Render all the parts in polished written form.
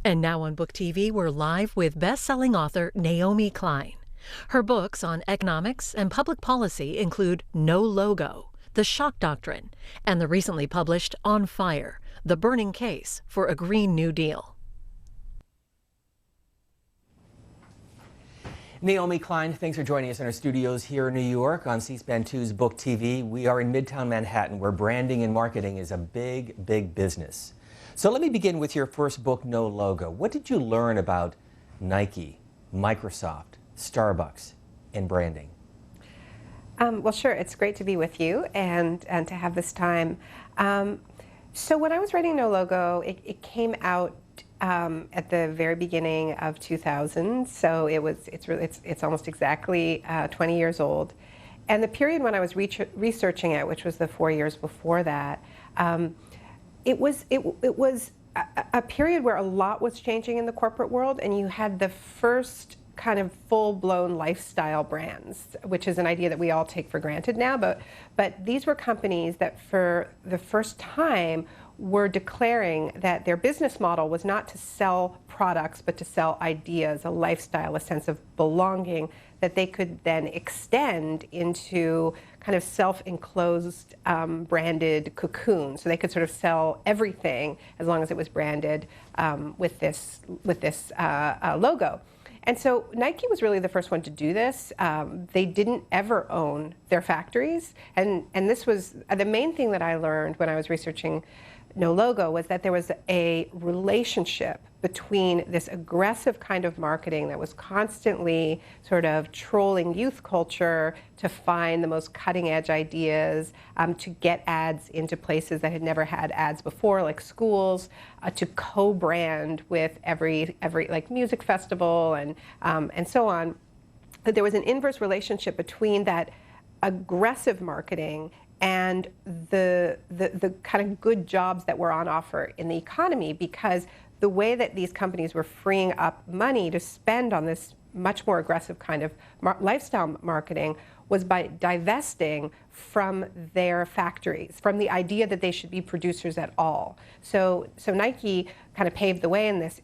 And now on Book TV, we're live with best-selling author Naomi Klein. Her books on economics and public policy include No Logo, The Shock Doctrine, and the recently published On Fire, The Burning Case for a Green New Deal. Naomi Klein, thanks for joining us in our studios here in New York on C-SPAN 2's Book TV. We are in Midtown Manhattan, where branding and marketing is a big, big business. So let me begin with your first book, No Logo. What did you learn about Nike, Microsoft, Starbucks, and branding? Well, sure. It's great to be with you and to have this time. So when I was writing No Logo, it came out at the very beginning of 2000. So it's almost exactly 20 years old. And the period when I was researching it, which was the 4 years before that, it was a period where a lot was changing in the corporate world, and you had the first kind of full-blown lifestyle brands, which is an idea that we all take for granted now. But these were companies that for the first time were declaring that their business model was not to sell products, but to sell ideas, a lifestyle, a sense of belonging that they could then extend into kind of self-enclosed branded cocoon. So they could sort of sell everything as long as it was branded with this logo. And so Nike was really the first one to do this. They didn't ever own their factories. And this was the main thing that I learned when I was researching No Logo, was that there was a relationship between this aggressive kind of marketing that was constantly sort of trolling youth culture to find the most cutting edge ideas, to get ads into places that had never had ads before, like schools, to co-brand with every like music festival and so on. That there was an inverse relationship between that aggressive marketing and the kind of good jobs that were on offer in the economy, because the way that these companies were freeing up money to spend on this much more aggressive kind of lifestyle marketing was by divesting from their factories, from the idea that they should be producers at all. So Nike kind of paved the way in this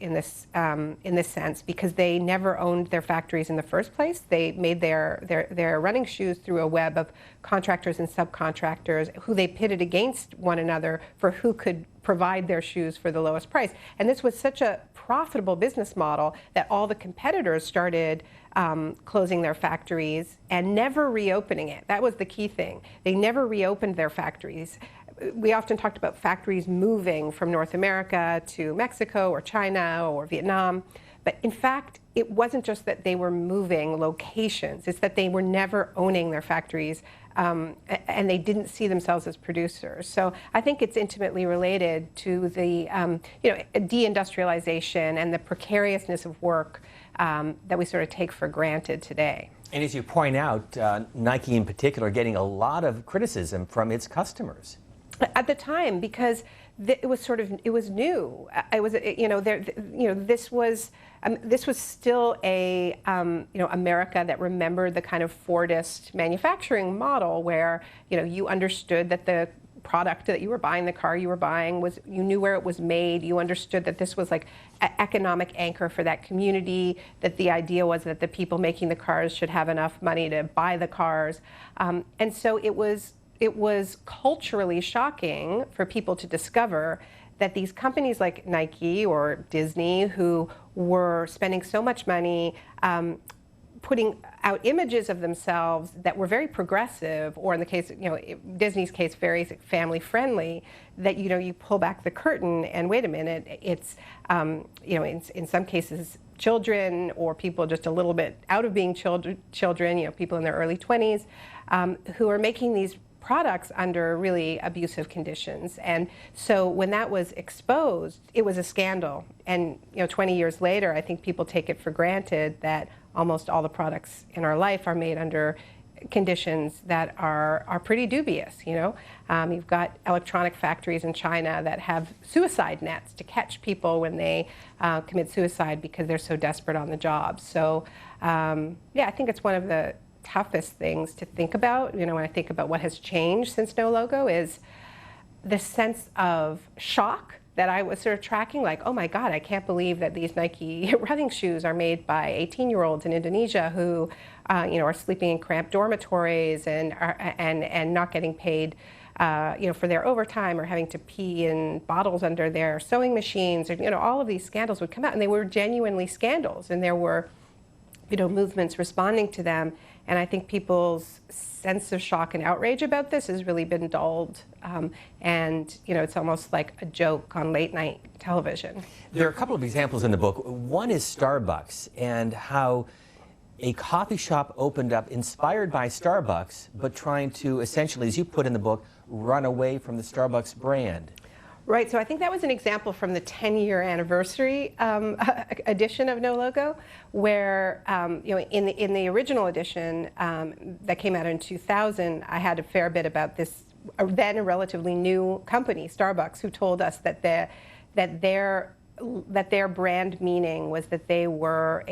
sense, because they never owned their factories in the first place. They made their running shoes through a web of contractors and subcontractors who they pitted against one another for who could provide their shoes for the lowest price. And this was such a profitable business model that all the competitors started closing their factories and never reopening it. That was the key thing. They never reopened their factories. We often talked about factories moving from North America to Mexico or China or Vietnam. But in fact, it wasn't just that they were moving locations, it's that they were never owning their factories, and they didn't see themselves as producers. So I think it's intimately related to the deindustrialization and the precariousness of work that we sort of take for granted today. And as you point out, Nike in particular getting a lot of criticism from its customers. At the time, because it was new. This was still a America that remembered the kind of Fordist manufacturing model, where you understood that the product that you were buying, the car you were buying, you knew where it was made. You understood that this was like an economic anchor for that community, that the idea was that the people making the cars should have enough money to buy the cars. And so it was culturally shocking for people to discover that these companies like Nike or Disney, who were spending so much money putting out images of themselves that were very progressive, or in the case, Disney's case, very family friendly, that you pull back the curtain and wait a minute, it's in some cases children or people just a little bit out of being children, people in their early 20s, who are making these products under really abusive conditions. And so when that was exposed, it was a scandal. And 20 years later, I think people take it for granted that almost all the products in our life are made under conditions that are pretty dubious. You've got electronic factories in China that have suicide nets to catch people when they commit suicide because they're so desperate on the job. So I think it's one of the toughest things to think about, when I think about what has changed since No Logo, is the sense of shock that I was sort of tracking, like, oh my God, I can't believe that these Nike running shoes are made by 18-year-olds in Indonesia who, are sleeping in cramped dormitories and not getting paid, for their overtime, or having to pee in bottles under their sewing machines, or all of these scandals would come out, and they were genuinely scandals, and there were, movements responding to them. And I think people's sense of shock and outrage about this has really been dulled. And, it's almost like a joke on late night television. There are a couple of examples in the book. One is Starbucks and how a coffee shop opened up inspired by Starbucks, but trying to essentially, as you put in the book, run away from the Starbucks brand. Right, so I think that was an example from the 10-year anniversary edition of No Logo, where in the original edition that came out in 2000, I had a fair bit about this then a relatively new company, Starbucks, who told us that their brand meaning was that they were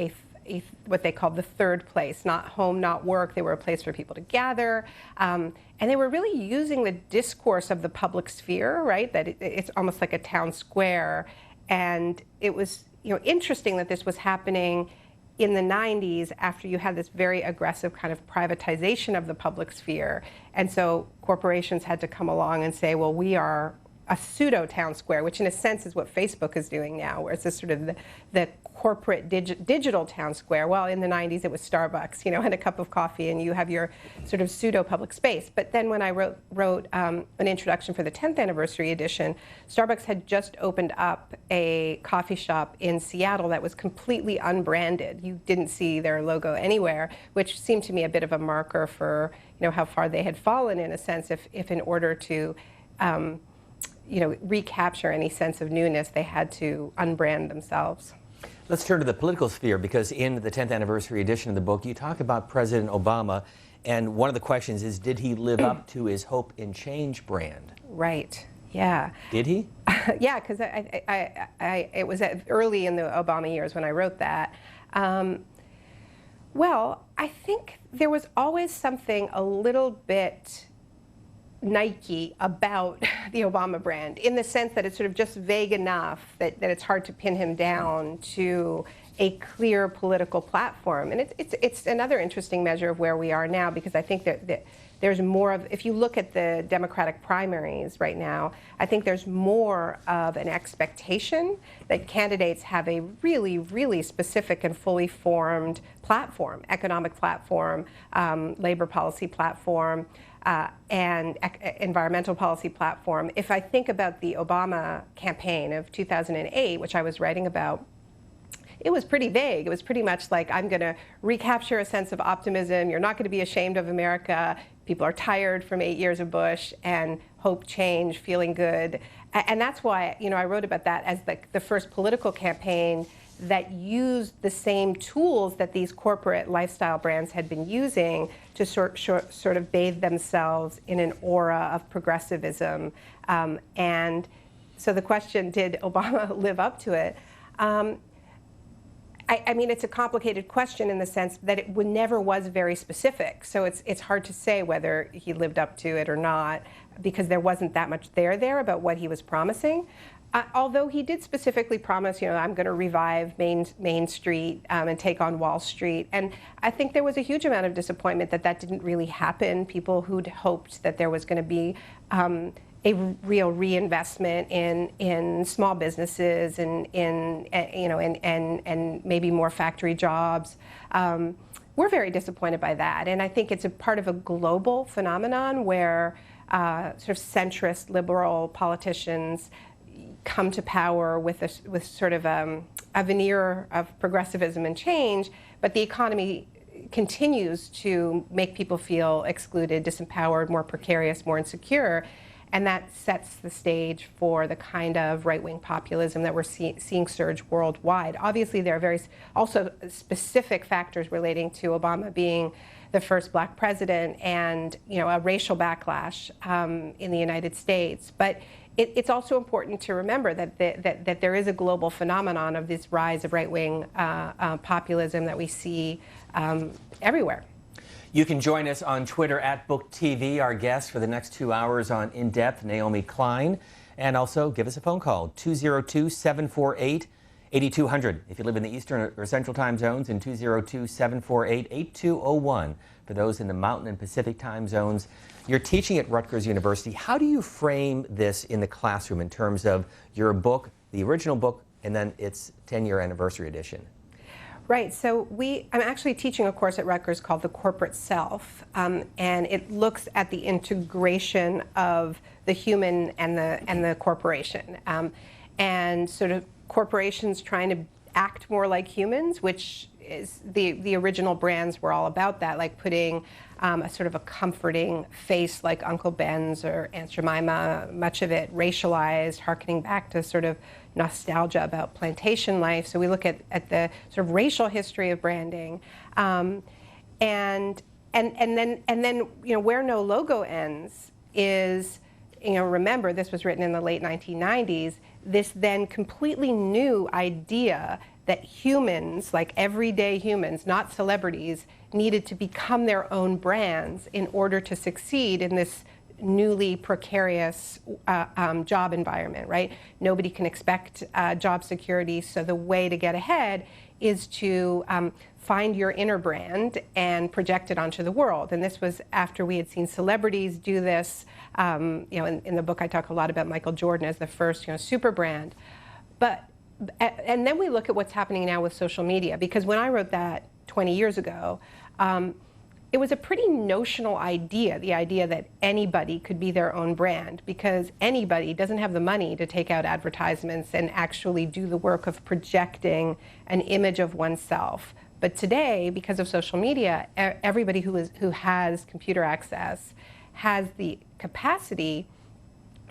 what they called the third place, not home, not work. They were a place for people to gather. And they were really using the discourse of the public sphere, right? That it's almost like a town square. And it was interesting that this was happening in the 90s after you had this very aggressive kind of privatization of the public sphere. And so corporations had to come along and say, well, we are a pseudo town square, which in a sense is what Facebook is doing now, where it's this sort of the corporate digital town square. Well, in the 90s it was Starbucks, and a cup of coffee, and you have your sort of pseudo public space. But then when I wrote an introduction for the 10th anniversary edition, Starbucks had just opened up a coffee shop in Seattle that was completely unbranded. You didn't see their logo anywhere, which seemed to me a bit of a marker for how far they had fallen, in a sense, if in order to recapture any sense of newness, they had to unbrand themselves. Let's turn to the political sphere, because in the 10th anniversary edition of the book, you talk about President Obama, and one of the questions is, did he live up to his Hope and Change brand? Right, yeah. Did he? Yeah, because it was early in the Obama years when I wrote that. Well, I think there was always something a little bit Nike about the Obama brand, in the sense that it's sort of just vague enough that it's hard to pin him down to a clear political platform. And it's another interesting measure of where we are now, because I think that there's more of, if you look at the Democratic primaries right now, I think there's more of an expectation that candidates have a really, really specific and fully formed platform, economic platform, labor policy platform, and environmental policy platform. If I think about the Obama campaign of 2008, which I was writing about, it was pretty vague. It was pretty much like, I'm going to recapture a sense of optimism. You're not going to be ashamed of America. People are tired from 8 years of Bush, and hope, change, feeling good. And that's why I wrote about that as the first political campaign that used the same tools that these corporate lifestyle brands had been using to sort of bathe themselves in an aura of progressivism. And so the question, did Obama live up to it? I mean, it's a complicated question in the sense that it never was very specific. So it's hard to say whether he lived up to it or not, because there wasn't that much there about what he was promising. Although he did specifically promise, I'm going to revive Main Street and take on Wall Street. And I think there was a huge amount of disappointment that didn't really happen. People who'd hoped that there was going to be a real reinvestment in small businesses and and maybe more factory jobs. We're very disappointed by that. And I think it's a part of a global phenomenon where sort of centrist liberal politicians come to power with sort of a veneer of progressivism and change, but the economy continues to make people feel excluded, disempowered, more precarious, more insecure, and that sets the stage for the kind of right-wing populism that we're seeing surge worldwide. Obviously, there are very also specific factors relating to Obama being the first black president and a racial backlash in the United States, but it's also important to remember that there is a global phenomenon of this rise of right-wing populism that we see everywhere. You can join us on Twitter @BookTV. Our guest for the next 2 hours on In Depth, Naomi Klein. And also give us a phone call, 202-748-8200 if you live in the Eastern or Central time zones, and 202-748-8201 for those in the Mountain and Pacific time zones. You're teaching at Rutgers University. How do you frame this in the classroom in terms of your book, the original book, and then its 10-year anniversary edition? Right, so I'm actually teaching a course at Rutgers called The Corporate Self, and it looks at the integration of the human and the corporation, and sort of corporations trying to act more like humans, which is the original brands were all about that, like putting a sort of a comforting face like Uncle Ben's or Aunt Jemima, much of it racialized, harkening back to sort of nostalgia about plantation life. So we look at the sort of racial history of branding, and then where no logo ends is, remember this was written in the late 1990s. This then completely new idea that humans, like everyday humans, not celebrities, needed to become their own brands in order to succeed in this newly precarious job environment, right? Nobody can expect job security, so the way to get ahead is to find your inner brand and project it onto the world. And this was after we had seen celebrities do this. In the book I talk a lot about Michael Jordan as the first super brand. And then we look at what's happening now with social media, because when I wrote that 20 years ago, it was a pretty notional idea, the idea that anybody could be their own brand, because anybody doesn't have the money to take out advertisements and actually do the work of projecting an image of oneself. But today, because of social media, everybody who has computer access has the capacity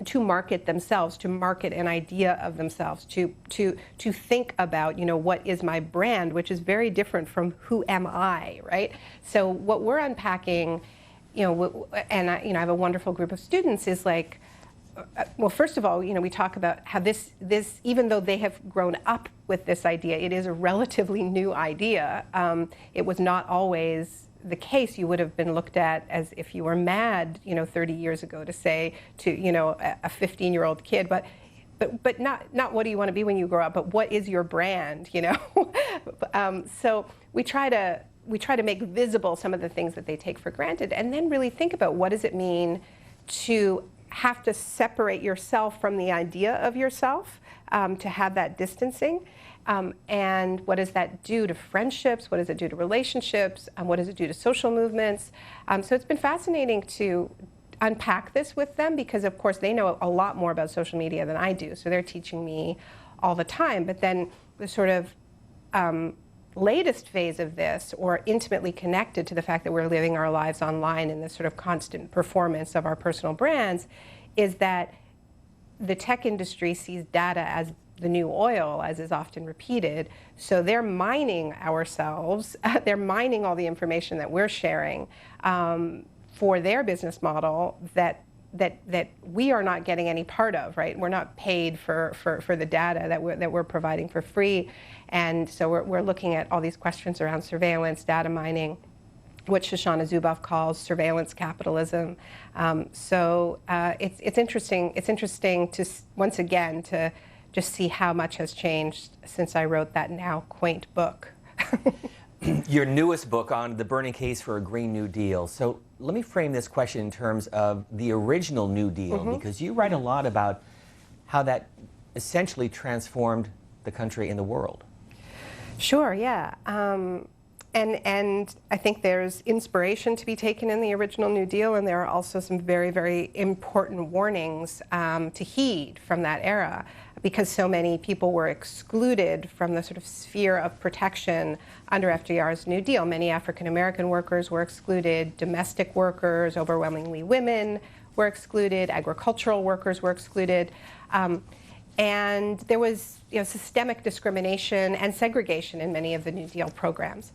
to market themselves, to market an idea of themselves, to think about, what is my brand, which is very different from who am I, right? So what we're unpacking, and I have a wonderful group of students, is like, well, first of all, we talk about how this, even though they have grown up with this idea, it is a relatively new idea. It was not always the case. You would have been looked at as if you were mad, 30 years ago to say to, a 15-year-old kid, but not what do you want to be when you grow up, but what is your brand, So we try to make visible some of the things that they take for granted, and then really think about what does it mean to have to separate yourself from the idea of yourself, to have that distancing. And what does that do to friendships? What does it do to relationships? What does it do to social movements? So it's been fascinating to unpack this with them, because of course they know a lot more about social media than I do. So they're teaching me all the time. But then the sort of latest phase of this, or intimately connected to the fact that we're living our lives online in this sort of constant performance of our personal brands, is that the tech industry sees data as the new oil, as is often repeated. So they're mining ourselves, they're mining all the information that we're sharing for their business model that we are not getting any part of, right? We're not paid for the data that we're providing for free. And so we're looking at all these questions around surveillance, data mining, what Shoshana Zuboff calls surveillance capitalism. It's interesting. It's interesting to once again to just see how much has changed since I wrote that now quaint book. Your newest book on the burning case for a Green New Deal. So let me frame this question in terms of the original New Deal, because you write a lot about how that essentially transformed the country and the world. Sure, yeah. And I think there's inspiration to be taken in the original New Deal, and there are also some very, very important warnings to heed from that era, because so many people were excluded from the sort of sphere of protection under FDR's New Deal. Many African American workers were excluded, domestic workers, overwhelmingly women, were excluded, agricultural workers were excluded. And there was systemic discrimination and segregation in many of the New Deal programs.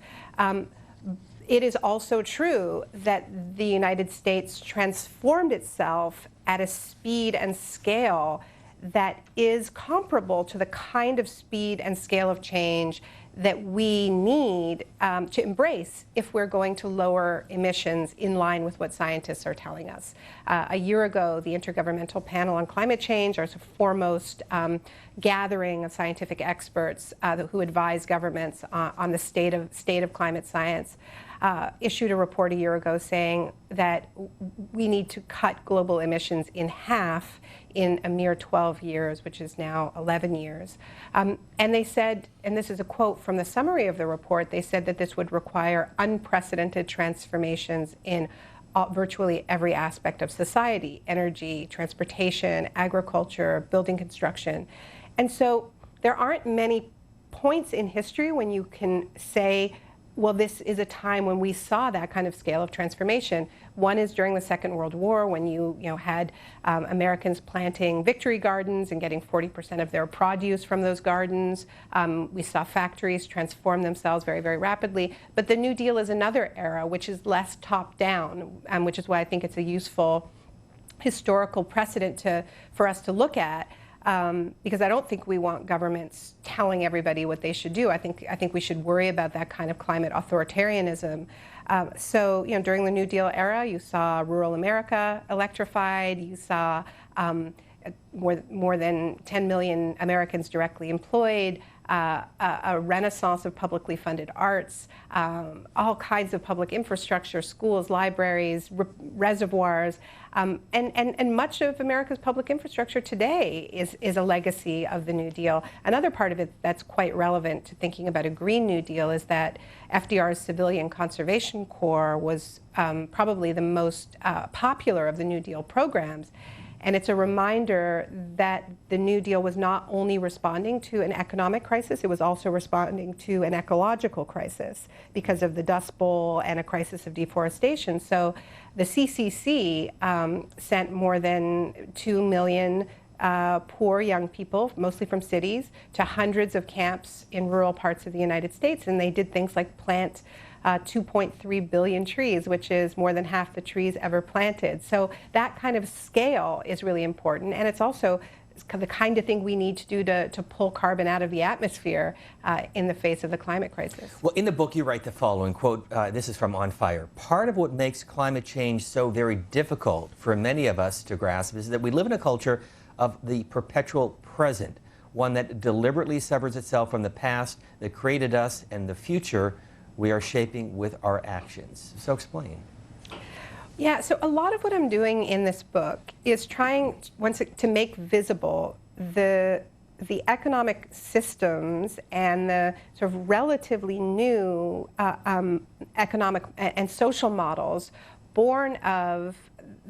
It is also true that the United States transformed itself at a speed and scale that is comparable to the kind of speed and scale of change that we need to embrace if we're going to lower emissions in line with what scientists are telling us. A year ago, the Intergovernmental Panel on Climate Change, our foremost gathering of scientific experts who advise governments on the state of climate science, issued a report a year ago saying that we need to cut global emissions in half in a mere 12 years, which is now 11 years. And they said, and this is a quote from the summary of the report, they said that this would require unprecedented transformations in virtually every aspect of society: energy, transportation, agriculture, building construction. And so there aren't many points in history when you can say, well, this is a time when we saw that kind of scale of transformation. One is during the Second World War, when you had Americans planting victory gardens and getting 40% of their produce from those gardens. We saw factories transform themselves very, very rapidly. But the New Deal is another era, which is less top-down, which is why I think it's a useful historical precedent for us to look at. Because I don't think we want governments telling everybody what they should do. I think we should worry about that kind of climate authoritarianism. So during the New Deal era, you saw rural America electrified. You saw more than 10 million Americans directly employed. A renaissance of publicly funded arts, all kinds of public infrastructure, schools, libraries, reservoirs, and much of America's public infrastructure today is a legacy of the New Deal. Another part of it that's quite relevant to thinking about a Green New Deal is that FDR's Civilian Conservation Corps was probably the most popular of the New Deal programs. And it's a reminder that the New Deal was not only responding to an economic crisis, it was also responding to an ecological crisis because of the Dust Bowl and a crisis of deforestation. So the CCC sent more than 2 million poor young people, mostly from cities, to hundreds of camps in rural parts of the United States. And they did things like plant 2.3 billion trees, which is more than half the trees ever planted. So that kind of scale is really important. And it's also the kind of thing we need to do to pull carbon out of the atmosphere in the face of the climate crisis. Well, in the book you write the following, quote, this is from On Fire. Part of what makes climate change so very difficult for many of us to grasp is that we live in a culture of the perpetual present, one that deliberately severs itself from the past that created us and the future we are shaping with our actions. So explain. Yeah, so a lot of what I'm doing in this book is trying to make visible the economic systems and the sort of relatively new economic and social models born of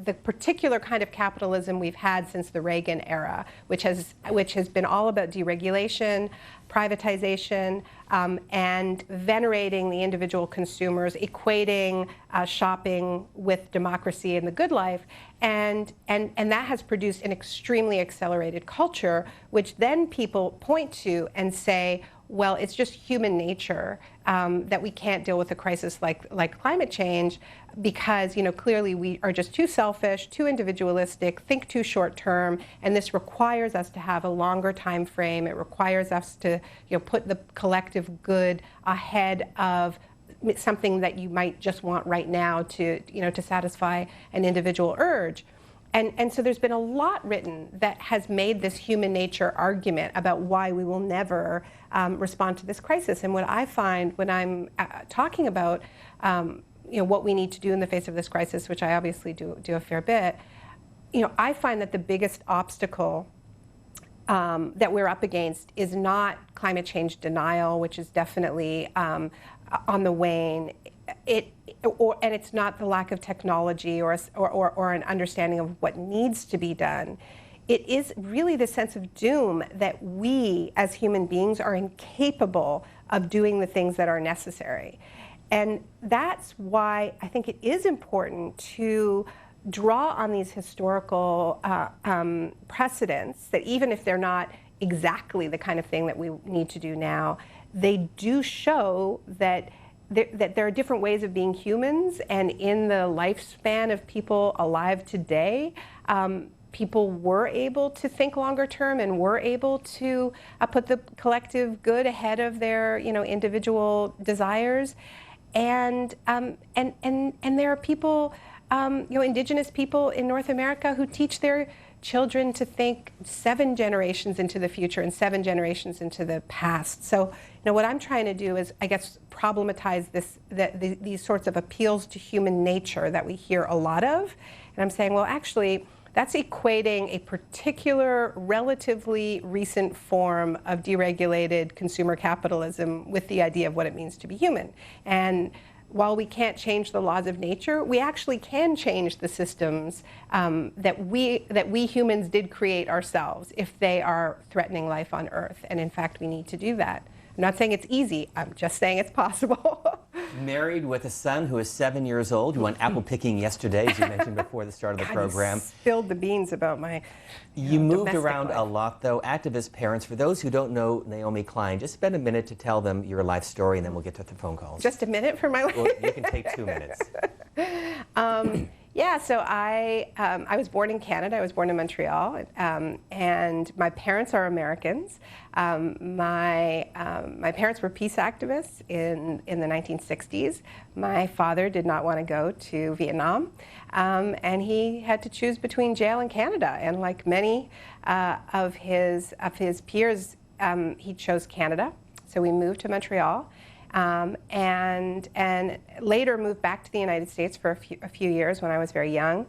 the particular kind of capitalism we've had since the Reagan era, which has been all about deregulation, privatization, and venerating the individual consumers, equating shopping with democracy and the good life, and that has produced an extremely accelerated culture, which then people point to and say, well, it's just human nature that we can't deal with a crisis like climate change because, clearly we are just too selfish, too individualistic, think too short term, and this requires us to have a longer time frame. It requires us to, put the collective good ahead of something that you might just want right now to satisfy an individual urge. And so there's been a lot written that has made this human nature argument about why we will never respond to this crisis. And what I find when I'm talking about what we need to do in the face of this crisis, which I obviously do a fair bit, I find that the biggest obstacle that we're up against is not climate change denial, which is definitely on the wane. And it's not the lack of technology or an understanding of what needs to be done. It is really the sense of doom that we as human beings are incapable of doing the things that are necessary. And that's why I think it is important to draw on these historical precedents that even if they're not exactly the kind of thing that we need to do now, they do show that there are different ways of being humans, and in the lifespan of people alive today, people were able to think longer term and were able to put the collective good ahead of their, individual desires. And there are people, indigenous people in North America who teach their children to think 7 generations into the future and 7 generations into the past. So, what I'm trying to do is, I guess, problematize these sorts of appeals to human nature that we hear a lot of. And I'm saying, well, actually, that's equating a particular, relatively recent form of deregulated consumer capitalism with the idea of what it means to be human. And while we can't change the laws of nature, we actually can change the systems that we humans did create ourselves if they are threatening life on Earth. And in fact, we need to do that. I'm not saying it's easy, I'm just saying it's possible. Married with a son who is 7 years old. You went apple picking yesterday, as you mentioned before the start of the program. You spilled the beans about my You moved around life. a lot, though. Activist parents, for those who don't know Naomi Klein, just spend a minute to tell them your life story, and then we'll get to the phone calls. Just a minute for my life? Well, you can take 2 minutes. Yeah, so I was born in Canada. I was born in Montreal, and my parents are Americans. My parents were peace activists in the 1960s. My father did not want to go to Vietnam, and he had to choose between jail and Canada. And like many of his peers, he chose Canada. So we moved to Montreal. And later moved back to the United States for a few years when I was very young,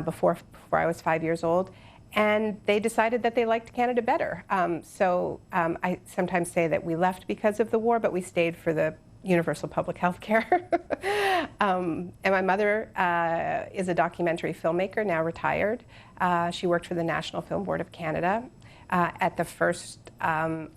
before I was 5 years old. And they decided that they liked Canada better. So I sometimes say that we left because of the war, but we stayed for the universal public health care. And my mother is a documentary filmmaker, now retired. She worked for the National Film Board of Canada at the first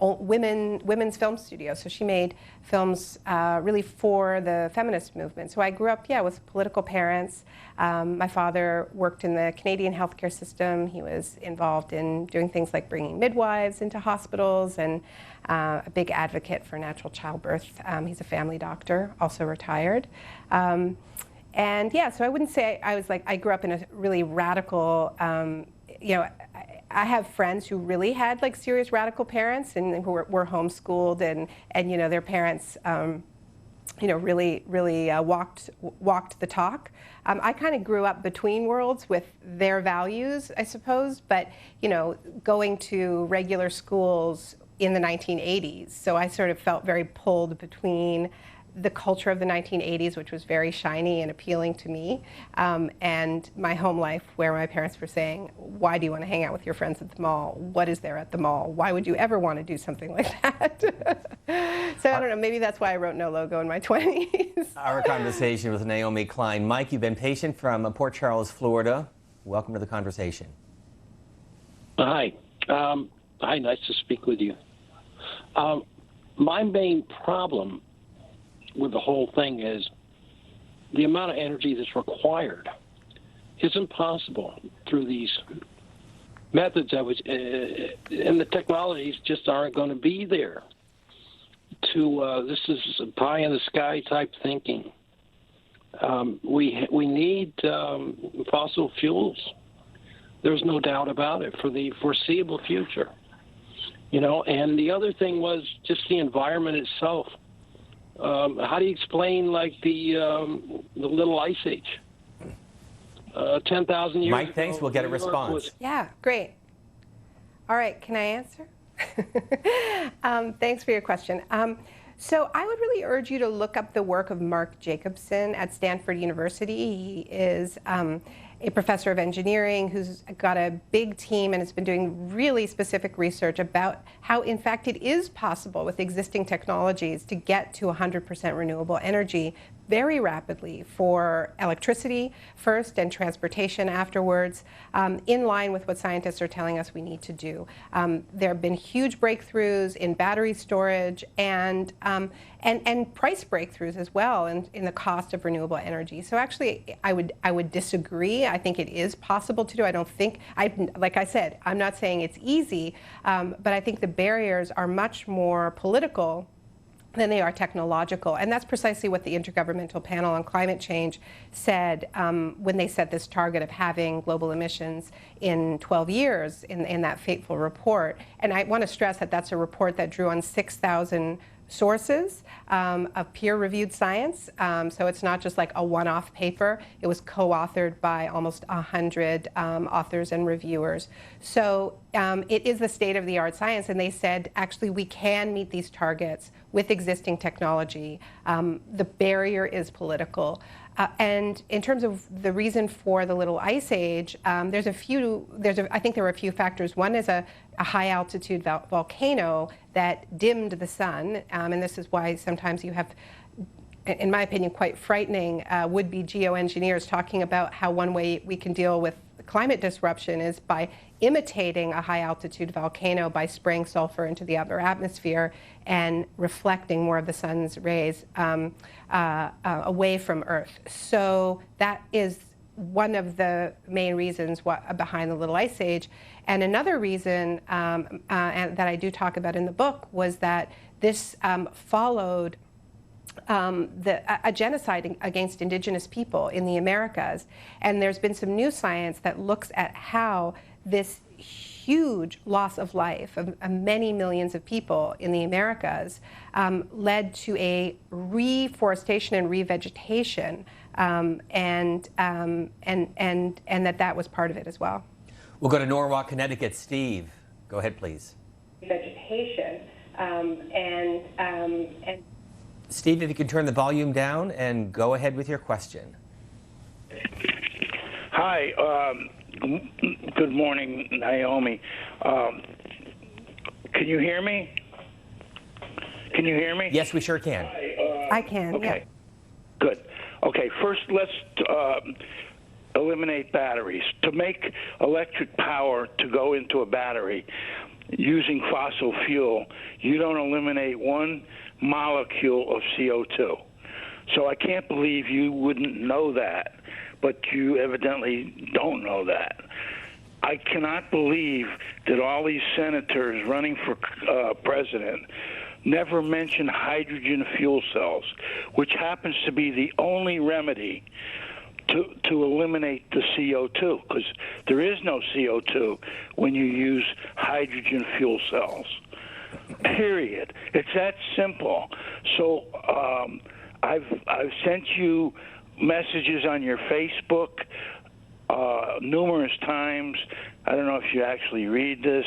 women's film studio. So she made films really for the feminist movement. So I grew up, with political parents. My father worked in the Canadian healthcare system. He was involved in doing things like bringing midwives into hospitals and a big advocate for natural childbirth. He's a family doctor, also retired. So I wouldn't say I grew up in a really radical, I have friends who really had like serious radical parents and who were homeschooled and their parents, really walked the talk. I kind of grew up between worlds with their values, I suppose, but going to regular schools in the 1980s. So I sort of felt very pulled between the culture of the 1980s, which was very shiny and appealing to me, and my home life where my parents were saying, why do you want to hang out with your friends at the mall? What is there at the mall? Why would you ever want to do something like that? So I don't know, maybe that's why I wrote No Logo in my 20s. Our conversation with Naomi Klein. Mike, you've been patient from Port Charles, Florida. Welcome to the conversation. Hi. Hi, nice to speak with you. My main problem with the whole thing is the amount of energy that's required is impossible through these methods and the technologies just aren't going to be there this is pie in the sky type thinking. We need fossil fuels. There's no doubt about it for the foreseeable future. And the other thing was just the environment itself. How do you explain like the little ice age? 10,000 years Mike, ago, thanks. We'll get a New York response. was- Yeah, great. All right, can I answer? Thanks for your question. So I would really urge you to look up the work of Mark Jacobson at Stanford University. He is a professor of engineering who's got a big team and has been doing really specific research about how, in fact, it is possible with existing technologies to get to 100% renewable energy very rapidly for electricity first and transportation afterwards, in line with what scientists are telling us we need to do. There have been huge breakthroughs in battery storage and price breakthroughs as well in the cost of renewable energy. So actually, I would disagree. I think it is possible to do. I don't think, like I said, I'm not saying it's easy, but I think the barriers are much more political than they are technological. And that's precisely what the Intergovernmental Panel on Climate Change said when they set this target of having global emissions in 12 years in that fateful report. And I want to stress that that's a report that drew on 6,000 sources of peer-reviewed science. So it's not just like a one-off paper. It was co-authored by almost 100 authors and reviewers. So it is the state-of-the-art science, and they said, actually, we can meet these targets with existing technology. The barrier is political. And in terms of the reason for the little ice age, I think there were a few factors. One is a high altitude volcano that dimmed the sun, and this is why sometimes you have, in my opinion, quite frightening would-be geoengineers talking about how one way we can deal with climate disruption is by imitating a high altitude volcano by spraying sulfur into the upper atmosphere and reflecting more of the sun's rays away from Earth. So that is one of the main reasons behind the little ice age. And another reason and that I do talk about in the book was that this followed a genocide against indigenous people in the Americas. And there's been some new science that looks at how this huge loss of life of many millions of people in the Americas led to a reforestation and revegetation, and that was part of it as well. We'll go to Norwalk, Connecticut. Steve, go ahead, please. Vegetation and Steve, if you could turn the volume down and go ahead with your question. Hi. Good morning, Naomi. Can you hear me? Can you hear me? Yes, we sure can. I can. Okay. Yeah. Good. Okay. First, let's eliminate batteries. To make electric power to go into a battery using fossil fuel, you don't eliminate one molecule of CO2. So I can't believe you wouldn't know that, but you evidently don't know that. I cannot believe that all these senators running for president never mention hydrogen fuel cells, which happens to be the only remedy to eliminate the CO2, because there is no CO2 when you use hydrogen fuel cells. Period. It's that simple. So I've sent you messages on your Facebook numerous times. I don't know if you actually read this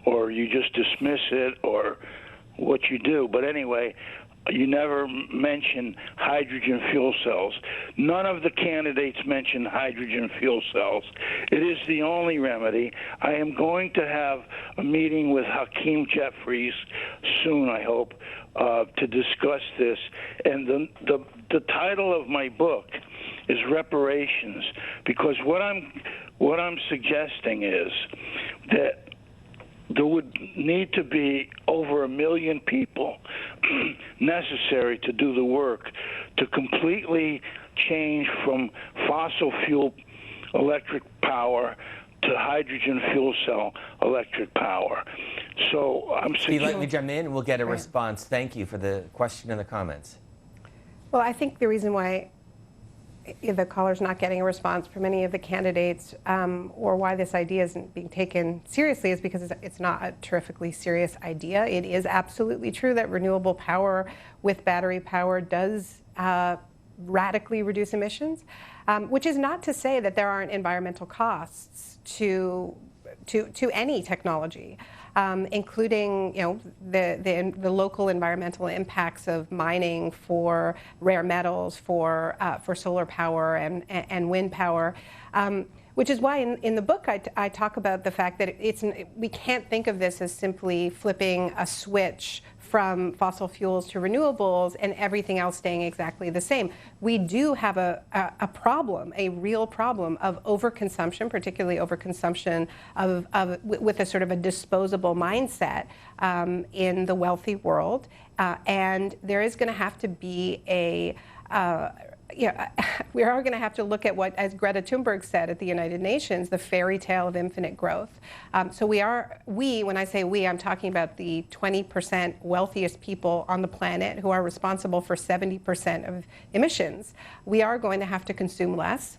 or you just dismiss it or what you do. But anyway, you never mention hydrogen fuel cells. None of the candidates mention hydrogen fuel cells. It is the only remedy. I am going to have a meeting with Hakeem Jeffries soon, I hope, to discuss this. And the title of my book is Reparations, because what I'm suggesting is that there would need to be over 1 million people necessary to do the work to completely change from fossil fuel electric power to hydrogen fuel cell electric power. So I'm Steve, let me jump in and we'll get a response. Thank you for the question and the comments. Well, I think the reason why the caller's not getting a response from any of the candidates or why this idea isn't being taken seriously is because it's not a terrifically serious idea. It is absolutely true that renewable power with battery power does radically reduce emissions, which is not to say that there aren't environmental costs to any technology. Including, the local environmental impacts of mining for rare metals, for solar power and wind power, which is why in the book I talk about the fact that we can't think of this as simply flipping a switch from fossil fuels to renewables and everything else staying exactly the same. We do have a problem, a real problem of overconsumption, particularly overconsumption with a sort of a disposable mindset in the wealthy world. And there is going to have to be we are going to have to look at what, as Greta Thunberg said at the United Nations, the fairy tale of infinite growth. So when I say we, I'm talking about the 20% wealthiest people on the planet who are responsible for 70% of emissions. We are going to have to consume less.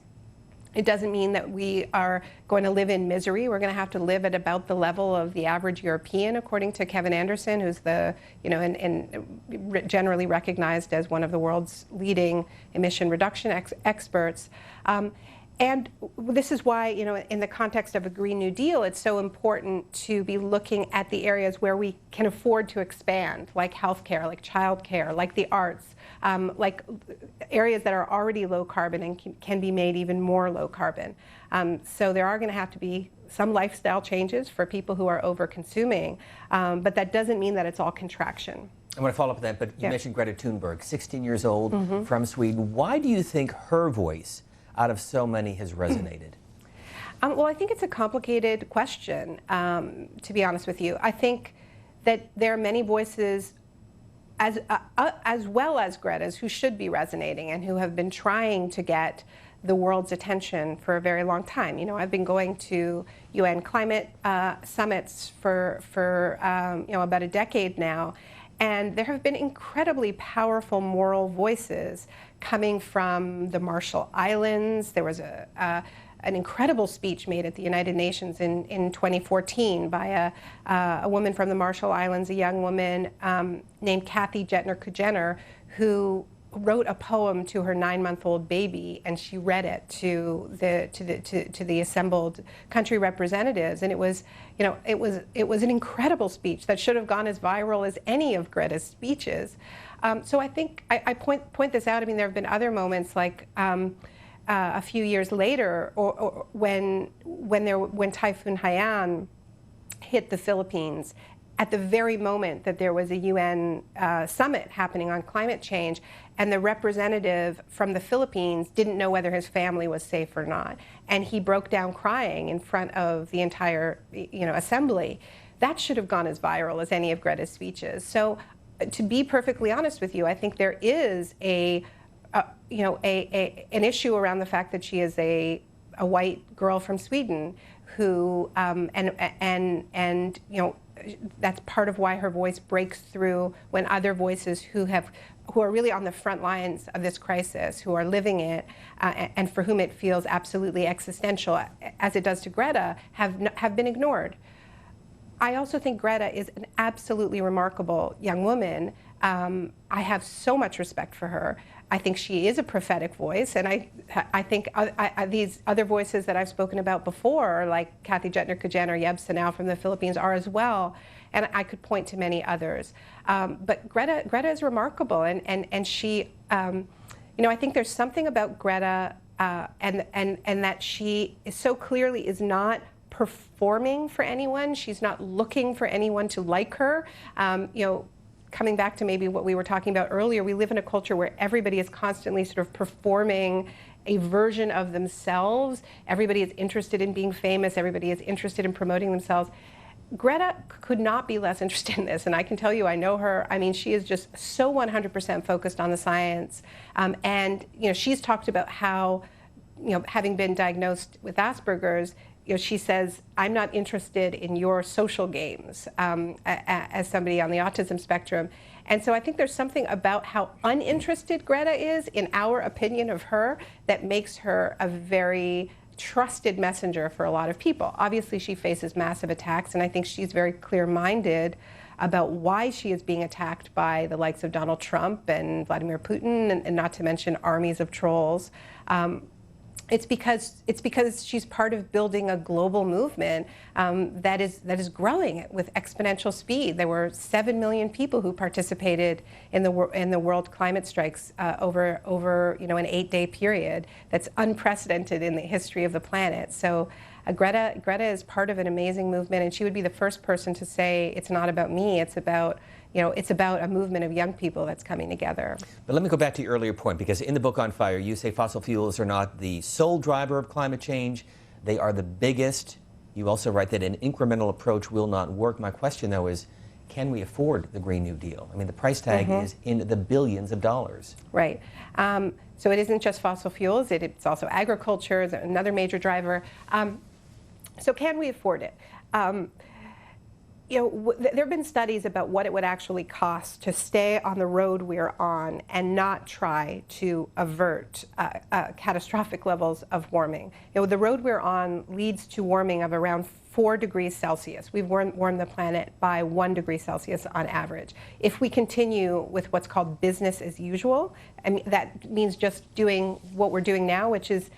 It doesn't mean that we are going to live in misery. We're going to have to live at about the level of the average European, according to Kevin Anderson, who's the, and generally recognized as one of the world's leading emission reduction experts. And this is why, in the context of a Green New Deal, it's so important to be looking at the areas where we can afford to expand, like healthcare, like childcare, like the arts, like areas that are already low carbon and can be made even more low carbon. So there are going to have to be some lifestyle changes for people who are over-consuming, but that doesn't mean that it's all contraction. I want to follow up on that, but you mentioned Greta Thunberg, 16 years old, from Sweden. Why do you think her voice, out of so many, has resonated? Well, I think it's a complicated question, to be honest with you. I think that there are many voices, as well as Greta's, who should be resonating and who have been trying to get the world's attention for a very long time. I've been going to UN climate summits for about a decade now, and there have been incredibly powerful moral voices coming from the Marshall Islands. There was an incredible speech made at the United Nations in 2014 by a woman from the Marshall Islands, a young woman named Kathy Jettner, who wrote a poem to her 9-month-old baby, and she read it to the assembled country representatives, and it was an incredible speech that should have gone as viral as any of Greta's speeches. So I think I point this out. I mean, there have been other moments, like a few years later, or when Typhoon Haiyan hit the Philippines, at the very moment that there was a UN summit happening on climate change, and the representative from the Philippines didn't know whether his family was safe or not, and he broke down crying in front of the entire assembly. That should have gone as viral as any of Greta's speeches. So, to be perfectly honest with you, I think there is an issue around the fact that she is a white girl from Sweden who and that's part of why her voice breaks through when other voices who are really on the front lines of this crisis, who are living it, and for whom it feels absolutely existential, as it does to Greta, have been ignored. I also think Greta is an absolutely remarkable young woman. I have so much respect for her. I think she is a prophetic voice, and I think these other voices that I've spoken about before, like Kathy Jettner or Yeb Sanau from the Philippines, are as well, and I could point to many others. But Greta is remarkable, and she, I think there's something about Greta, and that she so clearly is not performing for anyone. She's not looking for anyone to like her. Coming back to maybe what we were talking about earlier, we live in a culture where everybody is constantly sort of performing a version of themselves. Everybody is interested in being famous. Everybody is interested in promoting themselves. Greta could not be less interested in this, and I can tell you, I know her. I mean, she is just so 100% focused on the science, and she's talked about how, having been diagnosed with Asperger's, she says, I'm not interested in your social games, as somebody on the autism spectrum. And so I think there's something about how uninterested Greta is, in our opinion of her, that makes her a very trusted messenger for a lot of people. Obviously, she faces massive attacks, and I think she's very clear-minded about why she is being attacked by the likes of Donald Trump and Vladimir Putin, and not to mention armies of trolls. It's because she's part of building a global movement that is growing with exponential speed. There were 7 million people who participated in the world climate strikes over an 8-day period. That's unprecedented in the history of the planet. So Greta is part of an amazing movement, and she would be the first person to say it's not about me. It's about a movement of young people that's coming together. But let me go back to your earlier point, because in the book On Fire, you say fossil fuels are not the sole driver of climate change. They are the biggest. You also write that an incremental approach will not work. My question, though, is can we afford the Green New Deal? I mean, the price tag is in the billions of dollars. Right. So it isn't just fossil fuels, it's also agriculture, is another major driver. So can we afford it? There have been studies about what it would actually cost to stay on the road we're on and not try to avert catastrophic levels of warming. The road we're on leads to warming of around 4 degrees Celsius. We've warmed the planet by 1 degree Celsius on average. If we continue with what's called business as usual, I mean, that means just doing what we're doing now, which is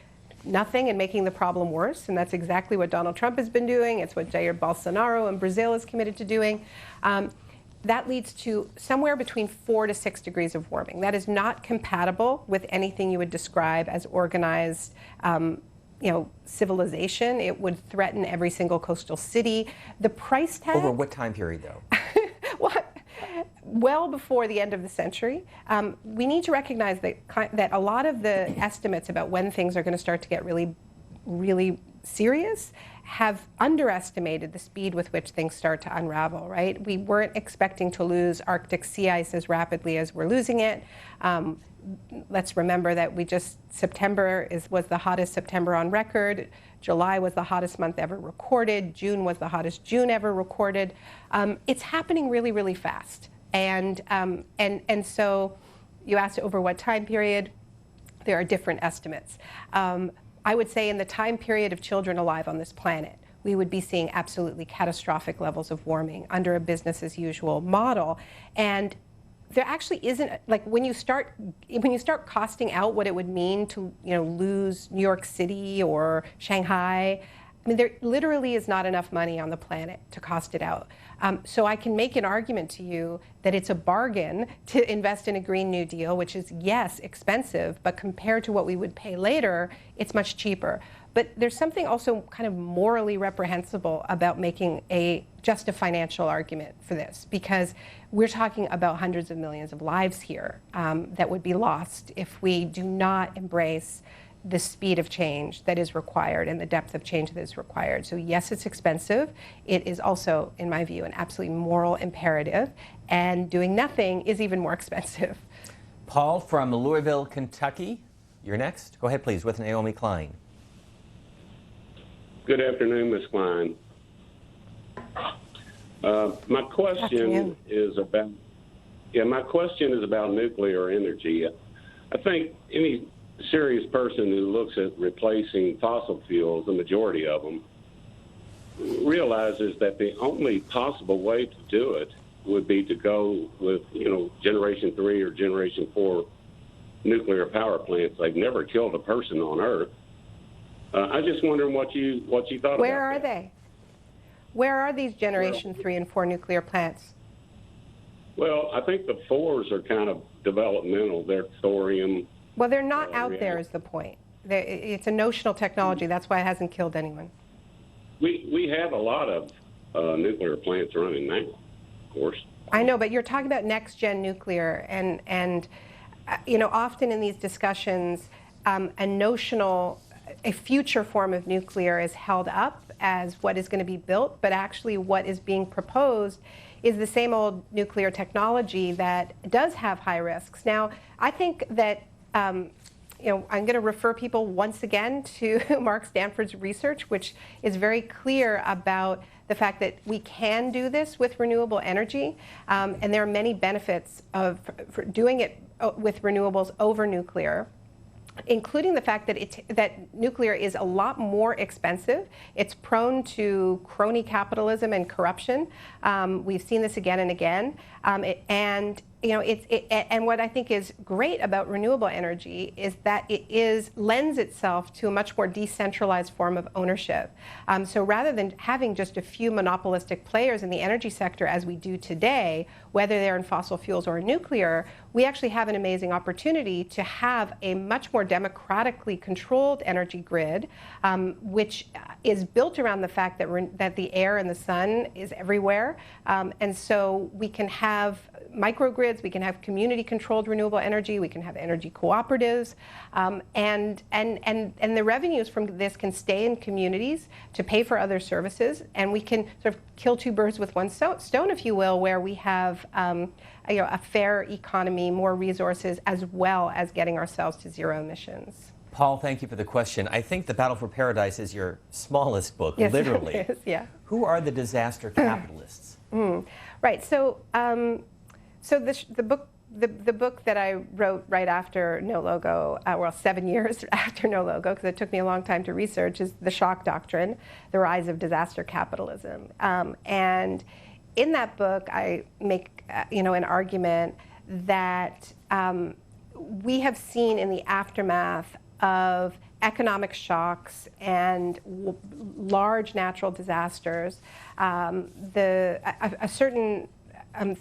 nothing and making the problem worse, and that's exactly what Donald Trump has been doing. It's what Jair Bolsonaro in Brazil is committed to doing. That leads to somewhere between 4 to 6 degrees of warming. That is not compatible with anything you would describe as organized civilization. It would threaten every single coastal city. The price tag... Over what time period, though? Well before the end of the century. We need to recognize that a lot of the estimates about when things are going to start to get really, really serious have underestimated the speed with which things start to unravel, right? We weren't expecting to lose Arctic sea ice as rapidly as we're losing it. Let's remember that September was the hottest September on record. July was the hottest month ever recorded. June was the hottest June ever recorded. It's happening really, really fast. And so you asked over what time period. There are different estimates. I would say in the time period of children alive on this planet, we would be seeing absolutely catastrophic levels of warming under a business as usual model. And there actually isn't, like, when you start costing out what it would mean to lose New York City or Shanghai, I mean, there literally is not enough money on the planet to cost it out. So I can make an argument to you that it's a bargain to invest in a Green New Deal, which is, yes, expensive, but compared to what we would pay later, it's much cheaper. But there's something also kind of morally reprehensible about making just a financial argument for this, because we're talking about hundreds of millions of lives here that would be lost if we do not embrace the speed of change that is required and the depth of change that is required. So yes, it's expensive. It is also, in my view, an absolutely moral imperative, and doing nothing is even more expensive. Paul from Louisville, Kentucky, you're next. Go ahead, please, with Naomi Klein. Good afternoon, Ms. Klein. My question is about nuclear energy. I think any serious person who looks at replacing fossil fuels, the majority of them, realizes that the only possible way to do it would be to go with, Generation 3 or Generation 4 nuclear power plants. They've never killed a person on Earth. I just wondering what you thought about that. Where are they? Where are these Generation 3 and 4 nuclear plants? Well, I think the 4s are kind of developmental. They're thorium. Well, they're not out there is the point. It's a notional technology. That's why it hasn't killed anyone. We have a lot of nuclear plants running now, of course. I know, but you're talking about next-gen nuclear, and often in these discussions, a future form of nuclear is held up as what is going to be built, but actually what is being proposed is the same old nuclear technology that does have high risks. Now, I think that I'm going to refer people once again to Mark Stanford's research, which is very clear about the fact that we can do this with renewable energy, and there are many benefits for doing it with renewables over nuclear, including the fact that nuclear is a lot more expensive. It's prone to crony capitalism and corruption. We've seen this again and again, and what I think is great about renewable energy is that it lends itself to a much more decentralized form of ownership. So rather than having just a few monopolistic players in the energy sector as we do today, whether they're in fossil fuels or nuclear, we actually have an amazing opportunity to have a much more democratically controlled energy grid, which is built around the fact that the air and the sun is everywhere. And so we can have microgrids, we can have community-controlled renewable energy, we can have energy cooperatives, and the revenues from this can stay in communities to pay for other services, and we can sort of kill two birds with one stone, if you will, where we have a fair economy, more resources, as well as getting ourselves to zero emissions. Paul, thank you for the question. I think The Battle for Paradise is your smallest book, Yes, literally. it is, yeah. Who are the disaster capitalists? Right. So, the book that I wrote right after No Logo, well, 7 years after No Logo, because it took me a long time to research, is The Shock Doctrine: The Rise of Disaster Capitalism. And in that book, I make an argument that we have seen in the aftermath of economic shocks and large natural disasters, a certain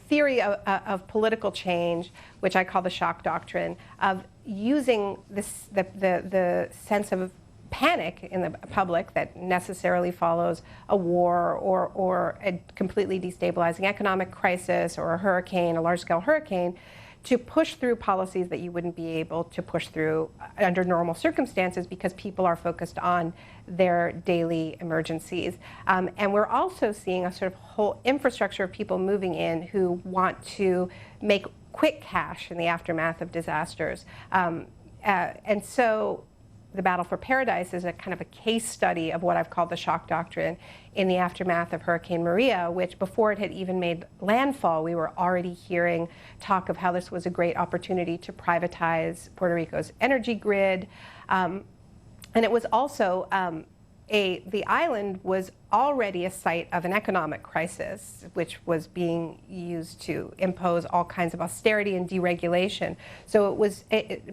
theory of political change, which I call the shock doctrine, of using the sense of panic in the public that necessarily follows a war or a completely destabilizing economic crisis or a hurricane, a large-scale hurricane, to push through policies that you wouldn't be able to push through under normal circumstances because people are focused on their daily emergencies. And we're also seeing a sort of whole infrastructure of people moving in who want to make quick cash in the aftermath of disasters. And so The Battle for Paradise is a kind of a case study of what I've called the shock doctrine in the aftermath of Hurricane Maria, which before it had even made landfall, we were already hearing talk of how this was a great opportunity to privatize Puerto Rico's energy grid. And it was also the island was already a site of an economic crisis, which was being used to impose all kinds of austerity and deregulation. So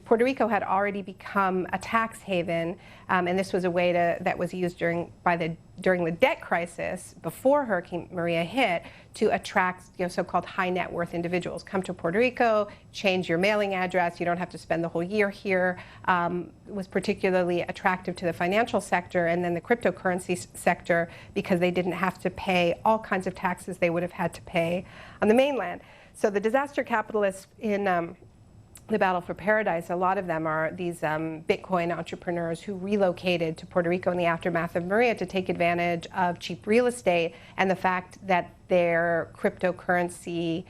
Puerto Rico had already become a tax haven, and this was a way that was used during the debt crisis before Hurricane Maria hit to attract so-called high net worth individuals. Come to Puerto Rico, change your mailing address, you don't have to spend the whole year here. It was particularly attractive to the financial sector and then the cryptocurrency sector because they didn't have to pay all kinds of taxes they would have had to pay on the mainland. So the disaster capitalists in The Battle for Paradise, a lot of them are these Bitcoin entrepreneurs who relocated to Puerto Rico in the aftermath of Maria to take advantage of cheap real estate and the fact that their cryptocurrency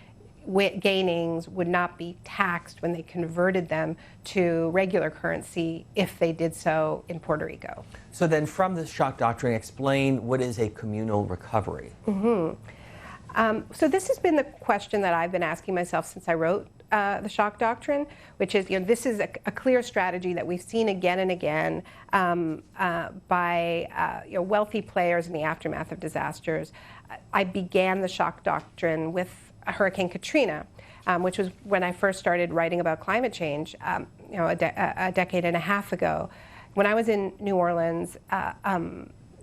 gainings would not be taxed when they converted them to regular currency if they did so in Puerto Rico. So then from the shock doctrine, explain what is a communal recovery? So this has been the question that I've been asking myself since I wrote the shock doctrine, which is, this is a clear strategy that we've seen again and again by wealthy players in the aftermath of disasters. I began the shock doctrine with Hurricane Katrina, which was when I first started writing about climate change, a decade and a half ago. When I was in New Orleans,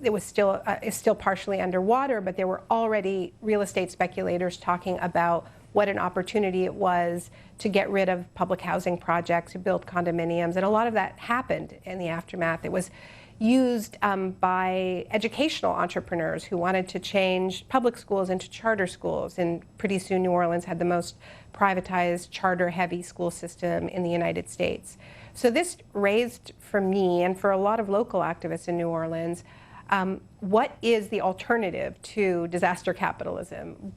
it was still partially underwater, but there were already real estate speculators talking about what an opportunity it was to get rid of public housing projects, to build condominiums, and a lot of that happened in the aftermath. It was used by educational entrepreneurs who wanted to change public schools into charter schools, and pretty soon New Orleans had the most privatized, charter-heavy school system in the United States. So this raised for me, and for a lot of local activists in New Orleans, what is the alternative to disaster capitalism?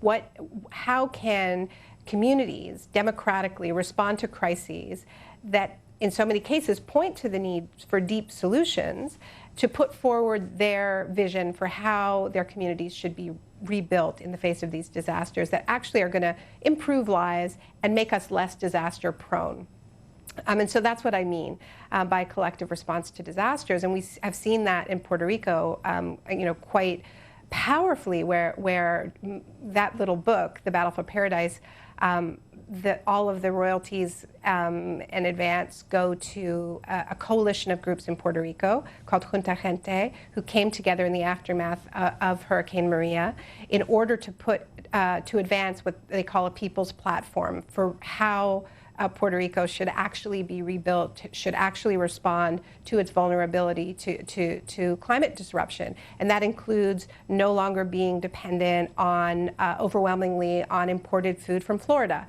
How can communities democratically respond to crises that in so many cases point to the need for deep solutions to put forward their vision for how their communities should be rebuilt in the face of these disasters that actually are going to improve lives and make us less disaster prone? And so that's what I mean by collective response to disasters. And we have seen that in Puerto Rico, quite powerfully, where that little book, The Battle for Paradise, all of the royalties in advance go to a coalition of groups in Puerto Rico called Junta Gente, who came together in the aftermath of Hurricane Maria in order to advance what they call a people's platform for how Puerto Rico should actually be rebuilt, should actually respond to its vulnerability to climate disruption. And that includes no longer being dependent on, overwhelmingly on imported food from Florida.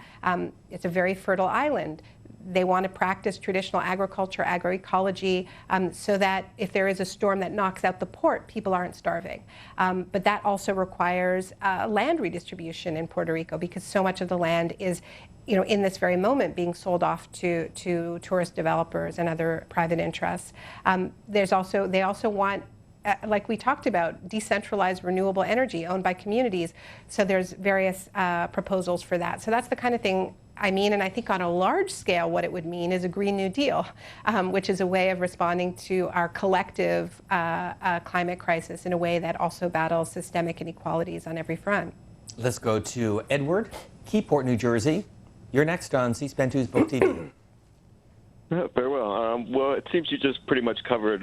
It's a very fertile island. They want to practice traditional agriculture, agroecology, so that if there is a storm that knocks out the port, people aren't starving. But that also requires land redistribution in Puerto Rico, because so much of the land is, in this very moment, being sold off to tourist developers and other private interests. They also want, like we talked about, decentralized renewable energy owned by communities. So there's various proposals for that. So that's the kind of thing I mean, and I think on a large scale, what it would mean is a Green New Deal, which is a way of responding to our collective climate crisis in a way that also battles systemic inequalities on every front. Let's go to Edward, Keyport, New Jersey. You're next on C-SPAN 2's Book TV. Very well. Well, it seems you just pretty much covered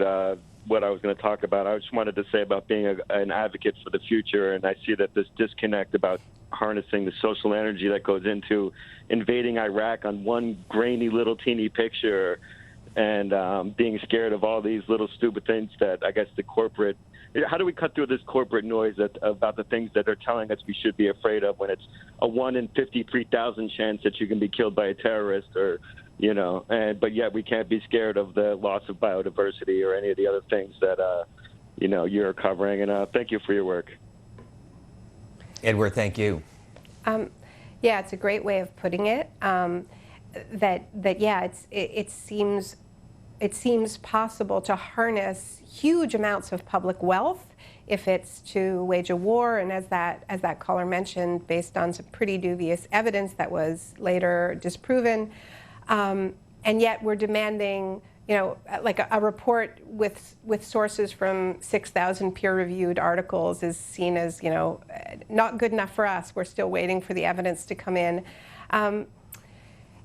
what I was going to talk about. I just wanted to say about being an advocate for the future, and I see that this disconnect about harnessing the social energy that goes into invading Iraq on one grainy little teeny picture, and being scared of all these little stupid things that I guess the corporate, how do we cut through this corporate noise about the things that they're telling us we should be afraid of, when it's a 1 in 53,000 chance that you can be killed by a terrorist, or but yet we can't be scared of the loss of biodiversity or any of the other things that you're covering. And thank you for your work. Edward, thank you. Yeah, it's a great way of putting it. It seems possible to harness huge amounts of public wealth if it's to wage a war, and as that caller mentioned, based on some pretty dubious evidence that was later disproven. And yet we're demanding, like a report with sources from 6,000 peer-reviewed articles is seen as, not good enough for us. We're still waiting for the evidence to come in. And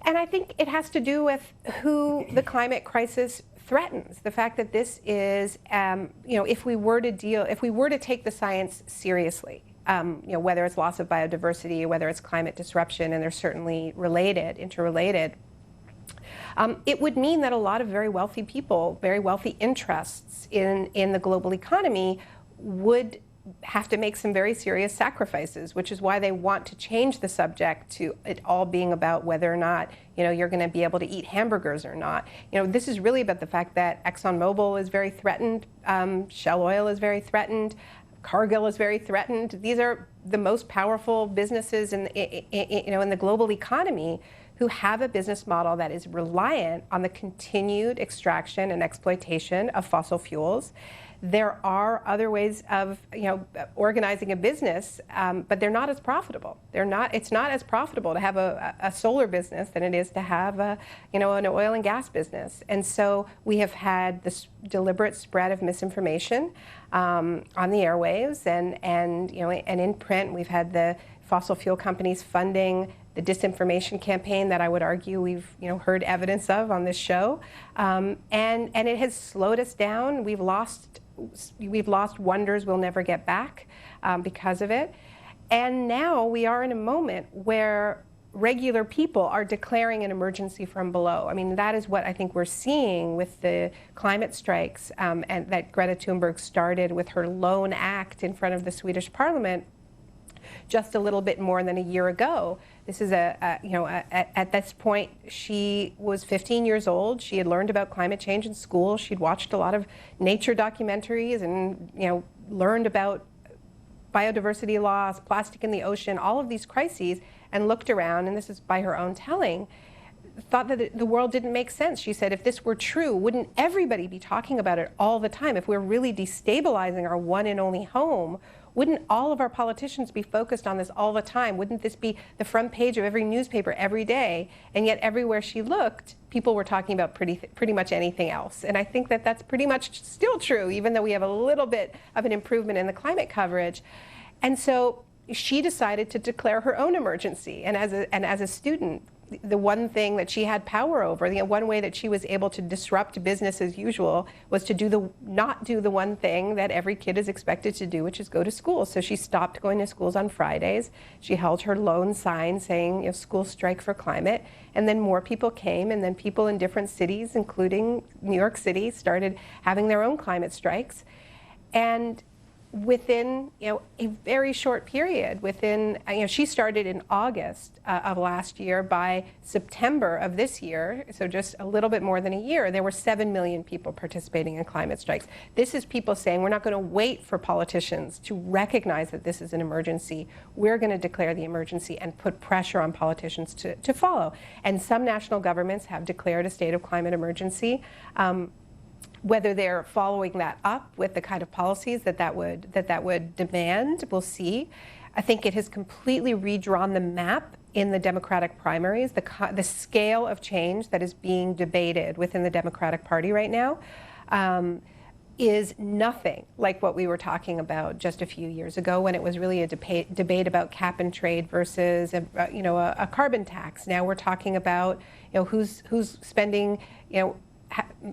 I think it has to do with who the climate crisis threatens. The fact that this is, if we were to take the science seriously, whether it's loss of biodiversity or whether it's climate disruption, and they're certainly interrelated, it would mean that a lot of very wealthy people, very wealthy interests in the global economy would have to make some very serious sacrifices, which is why they want to change the subject to it all being about whether or not you're going to be able to eat hamburgers or not. This is really about the fact that ExxonMobil is very threatened, Shell Oil is very threatened, Cargill is very threatened. These are the most powerful businesses in the global economy, who have a business model that is reliant on the continued extraction and exploitation of fossil fuels. There are other ways of organizing a business, but they're not as profitable. It's not as profitable to have a solar business than it is to have an oil and gas business. And so we have had this deliberate spread of misinformation on the airwaves, and in print. We've had the fossil fuel companies funding the disinformation campaign that I would argue we've heard evidence of on this show, and it has slowed us down. We've lost wonders we'll never get back because of it, and now we are in a moment where regular people are declaring an emergency from below. I mean, that is what I think we're seeing with the climate strikes, and that Greta Thunberg started with her lone act in front of the Swedish Parliament just a little bit more than a year ago. This is at this point, she was 15 years old. She had learned about climate change in school. She'd watched a lot of nature documentaries and, learned about biodiversity loss, plastic in the ocean, all of these crises, and looked around, and this is by her own telling, thought that the world didn't make sense. She said, if this were true, wouldn't everybody be talking about it all the time? If we're really destabilizing our one and only home, wouldn't all of our politicians be focused on this all the time? Wouldn't this be the front page of every newspaper every day? And yet everywhere she looked, people were talking about pretty much anything else. And I think that that's pretty much still true, even though we have a little bit of an improvement in the climate coverage. And so she decided to declare her own emergency. And as a student, the one thing that she had power over, the one way that she was able to disrupt business as usual was to not do the one thing that every kid is expected to do, which is go to school. So she stopped going to schools on Fridays. She held her lone sign saying, school strike for climate. And then more people came, and then people in different cities, including New York City, started having their own climate strikes. And within a very short period, she started in August of last year. By September of this year, so just a little bit more than a year, there were 7 million people participating in climate strikes. This is people saying, we're not going to wait for politicians to recognize that this is an emergency. We're going to declare the emergency and put pressure on politicians to follow. And some national governments have declared a state of climate emergency. Whether they're following that up with the kind of policies that would demand, we'll see. I think it has completely redrawn the map in the Democratic primaries. The scale of change that is being debated within the Democratic Party right now is nothing like what we were talking about just a few years ago, when it was really a debate about cap and trade versus a carbon tax. Now we're talking about who's spending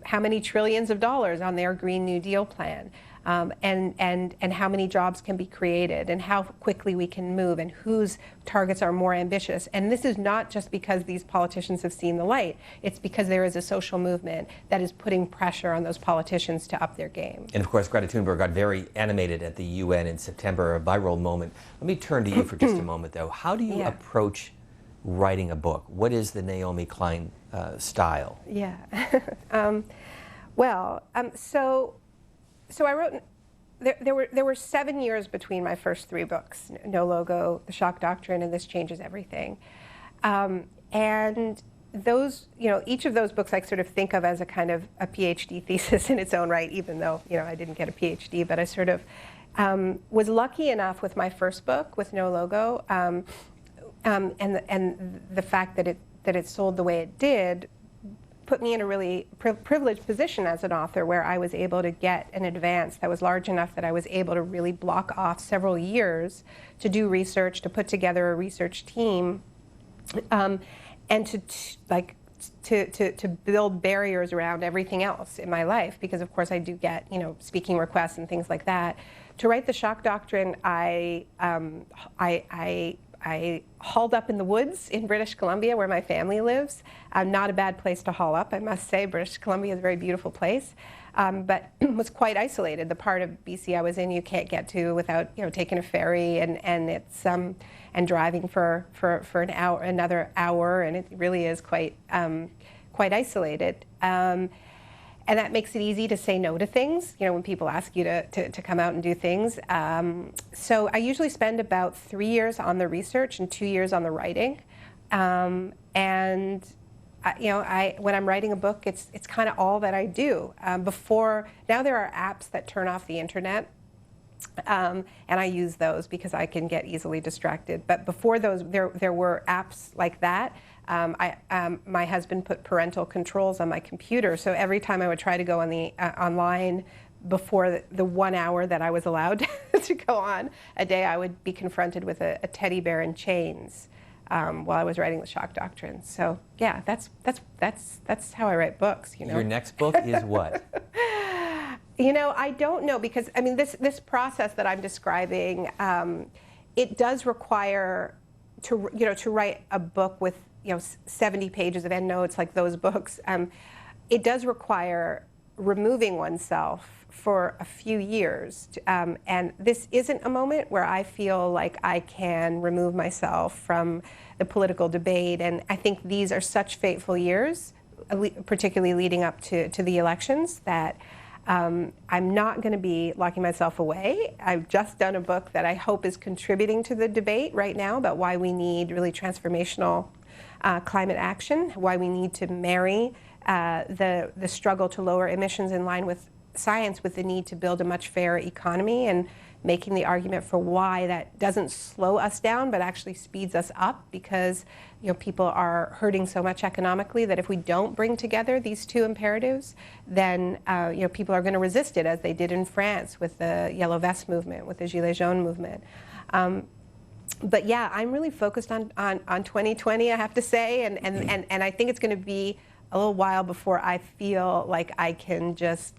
how many trillions of dollars on their Green New Deal plan, and how many jobs can be created, and how quickly we can move, and whose targets are more ambitious. And this is not just because these politicians have seen the light. It's because there is a social movement that is putting pressure on those politicians to up their game. And of course, Greta Thunberg got very animated at the UN in September, a viral moment. Let me turn to you for just a moment, though. How do you approach writing a book? What is the Naomi Klein style? Yeah. So I wrote. There were 7 years between my first 3 books: No Logo, The Shock Doctrine, and This Changes Everything. And those, each of those books I sort of think of as a kind of a PhD thesis in its own right, even though I didn't get a PhD, but I sort of was lucky enough with my first book, with No Logo. And the fact that it sold the way it did put me in a really privileged position as an author, where I was able to get an advance that was large enough that I was able to really block off several years to do research, to put together a research team, and to build barriers around everything else in my life, because of course I do get speaking requests and things like that. To write The Shock Doctrine, I hauled up in the woods in British Columbia, where my family lives. Not a bad place to haul up, I must say. British Columbia is a very beautiful place, but was quite isolated. The part of BC I was in, you can't get to without taking a ferry, and it's and driving for another hour, and it really is quite isolated. And that makes it easy to say no to things, when people ask you to come out and do things. So I usually spend about 3 years on the research and 2 years on the writing. And when I'm writing a book, it's kind of all that I do. Now there are apps that turn off the internet. And I use those because I can get easily distracted. But before those, there were apps like that. My husband put parental controls on my computer, so every time I would try to go on the online before the 1 hour that I was allowed to go on a day, I would be confronted with a teddy bear in chains while I was writing The Shock Doctrine. So yeah, that's how I write books. Your next book is what? I don't know, because this process that I'm describing, it does require to write a book with 70 pages of endnotes like those books. It does require removing oneself for a few years, and this isn't a moment where I feel like I can remove myself from the political debate. And I think these are such fateful years, particularly leading up to the elections, that I'm not going to be locking myself away. I've just done a book that I hope is contributing to the debate right now about why we need really transformational climate action, why we need to marry the struggle to lower emissions in line with science with the need to build a much fairer economy, and making the argument for why that doesn't slow us down but actually speeds us up, because people are hurting so much economically that if we don't bring together these two imperatives, then people are going to resist it, as they did in France with the Yellow Vest movement, with the Gilets Jaunes movement. But yeah, I'm really focused on 2020, I have to say, and I think it's going to be a little while before I feel like I can just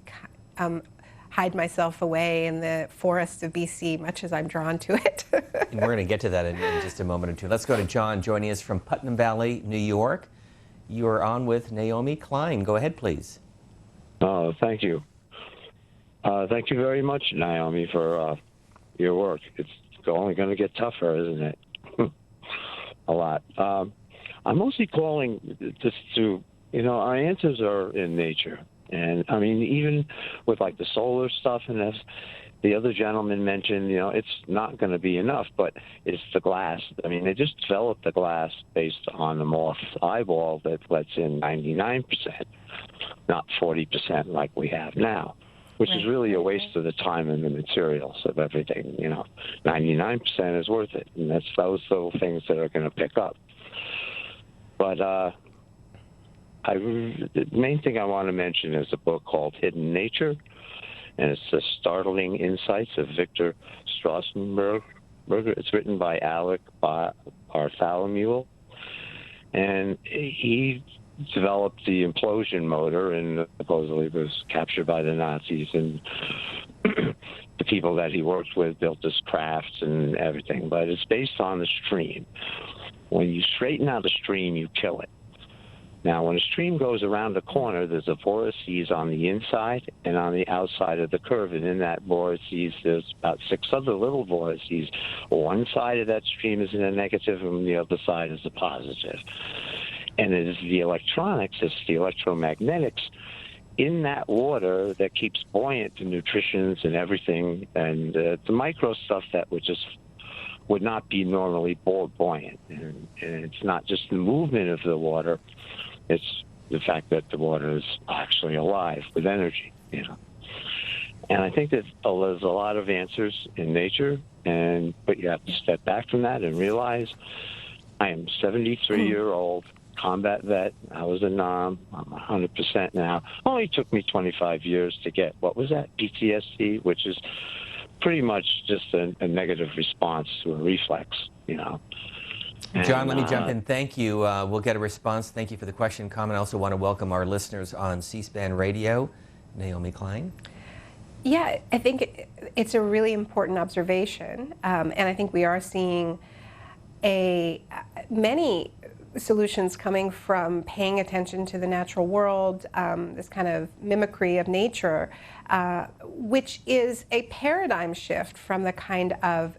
hide myself away in the forests of BC, much as I'm drawn to it. And we're going to get to that in just a moment or two. Let's go to John joining us from Putnam Valley, New York. You are on with Naomi Klein. Go ahead, please. Oh, thank you. Thank you very much, Naomi, for your work. It's only going to get tougher, isn't it? A lot. I'm mostly calling just to, our answers are in nature. And, I mean, even with, like, the solar stuff and this, the other gentleman mentioned, it's not going to be enough, but it's the glass. I mean, they just developed the glass based on a moth's eyeball that lets in 99%, not 40% like we have now, which is really a waste of the time and the materials of everything. 99% is worth it, and that's those little things that are going to pick up. But the main thing I want to mention is a book called Hidden Nature, and it's the startling insights of Victor Strassenberg. It's written by Alec Bartholomew, and he developed the implosion motor, and supposedly was captured by the Nazis, and the people that he worked with built this craft and everything. But it's based on the stream. When you straighten out a stream, you kill it. Now, when a stream goes around a corner, there's a vortices on the inside and on the outside of the curve. And in that vortices, there's about 6 other little vortices. One side of that stream is in a negative, and the other side is a positive. And it is the electronics, it's the electromagnetics in that water that keeps buoyant the nutritions and everything, and the micro stuff that would not be normally buoyant. And it's not just the movement of the water, it's the fact that the water is actually alive with energy, And I think that there's a lot of answers in nature, but you have to step back from that and realize I am 73-year-old combat vet. I was a NOM. I'm 100% now. Only took me 25 years to get, what was that, PTSD, which is pretty much just a negative response to a reflex, John, let me jump in. Thank you. We'll get a response. Thank you for the question and comment. I also want to welcome our listeners on C-SPAN Radio. Naomi Klein. Yeah, I think it's a really important observation, and I think we are seeing many solutions coming from paying attention to the natural world, this kind of mimicry of nature, which is a paradigm shift from the kind of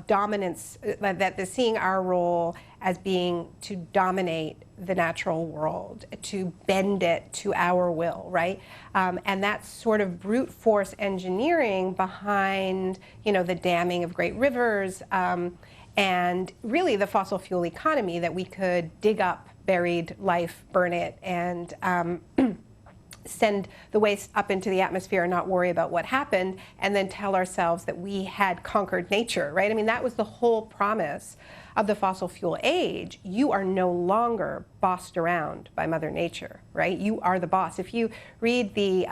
dominance that seeing our role as being to dominate the natural world, to bend it to our will, right? And that sort of brute force engineering behind, the damming of great rivers, and really the fossil fuel economy, that we could dig up buried life, burn it, and send the waste up into the atmosphere and not worry about what happened, and then tell ourselves that we had conquered nature, right? I mean, that was the whole promise of the fossil fuel age. You are no longer bossed around by Mother Nature, right? You are the boss. If you read the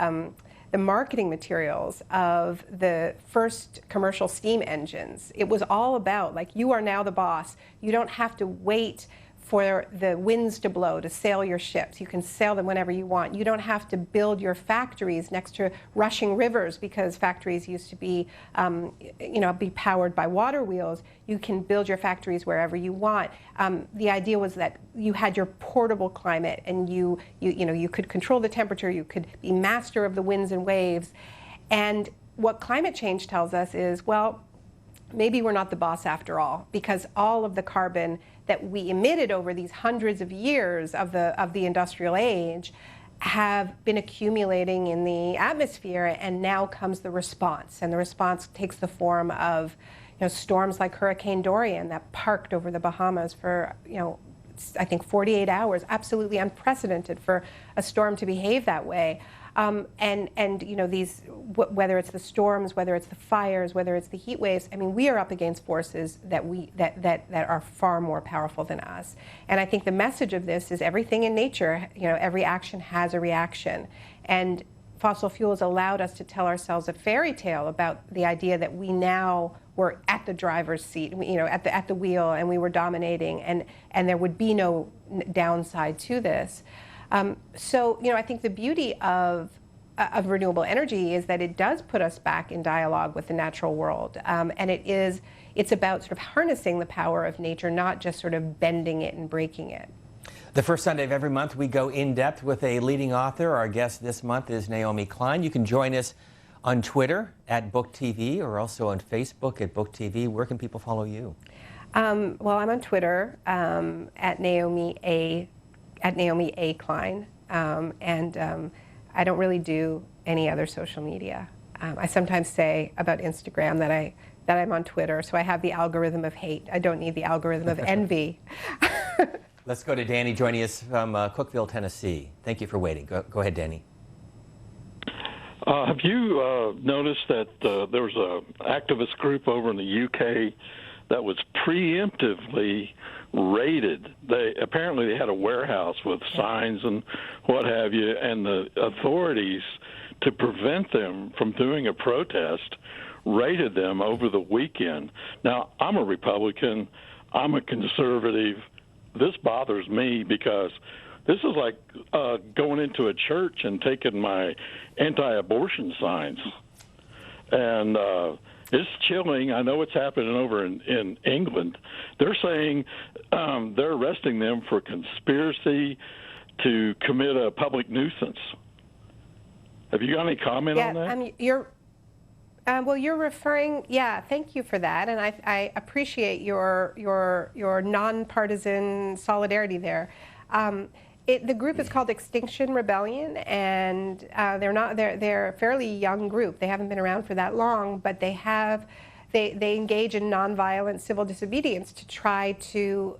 marketing materials of the first commercial steam engines, it was all about, like, you are now the boss. You don't have to wait for the winds to blow to sail your ships. You can sail them whenever you want. You don't have to build your factories next to rushing rivers, because factories used to be, be powered by water wheels. You can build your factories wherever you want. The idea was that you had your portable climate, and you could control the temperature. You could be master of the winds and waves. And what climate change tells us is, well, maybe we're not the boss after all, because all of the carbon that we emitted over these hundreds of years of the industrial age have been accumulating in the atmosphere, and now comes the response. And the response takes the form of storms like Hurricane Dorian that parked over the Bahamas for I think 48 hours, absolutely unprecedented for a storm to behave that way. These, whether it's the storms, whether it's the fires, whether it's the heat waves, I mean, we are up against forces that are far more powerful than us. And I think the message of this is everything in nature, every action has a reaction. And fossil fuels allowed us to tell ourselves a fairy tale about the idea that we now were at the driver's seat, at the wheel, and we were dominating, and there would be no downside to this. So I think the beauty of renewable energy is that it does put us back in dialogue with the natural world, and it's about sort of harnessing the power of nature, not just sort of bending it and breaking it. The first Sunday of every month, we go in depth with a leading author. Our guest this month is Naomi Klein. You can join us on Twitter at BookTV or also on Facebook at BookTV. Where can people follow you? Well, I'm on Twitter at Naomi A Klein, and I don't really do any other social media. I sometimes say about Instagram that I'm on Twitter, so I have the algorithm of hate. I don't need the algorithm of envy. Let's go to Danny joining us from Cookeville, Tennessee. Thank you for waiting. Go ahead, Danny. Have you noticed that there was an activist group over in the UK that was preemptively raided? Apparently they had a warehouse with signs and what have you, and the authorities, to prevent them from doing a protest, raided them over the weekend. Now, I'm a Republican. I'm a conservative. This bothers me because this is like going into a church and taking my anti-abortion signs. And it's chilling. I know it's happening over in England. They're saying they're arresting them for conspiracy to commit a public nuisance. Have you got any comment on that? Well, you're referring. Yeah, thank you for that, and I appreciate your nonpartisan solidarity there. The group is called Extinction Rebellion, and they're a fairly young group. They haven't been around for that long, but they engage in nonviolent civil disobedience to try to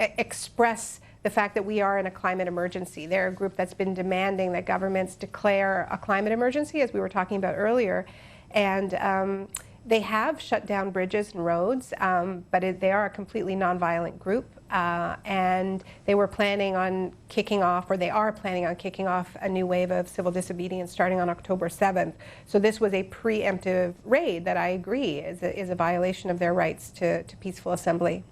express the fact that we are in a climate emergency. They're a group that's been demanding that governments declare a climate emergency, as we were talking about earlier. And they have shut down bridges and roads, but they are a completely nonviolent group. And they were planning on kicking off, or they are planning on kicking off, a new wave of civil disobedience starting on October 7th. So this was a preemptive raid that I agree is a violation of their rights to peaceful assembly.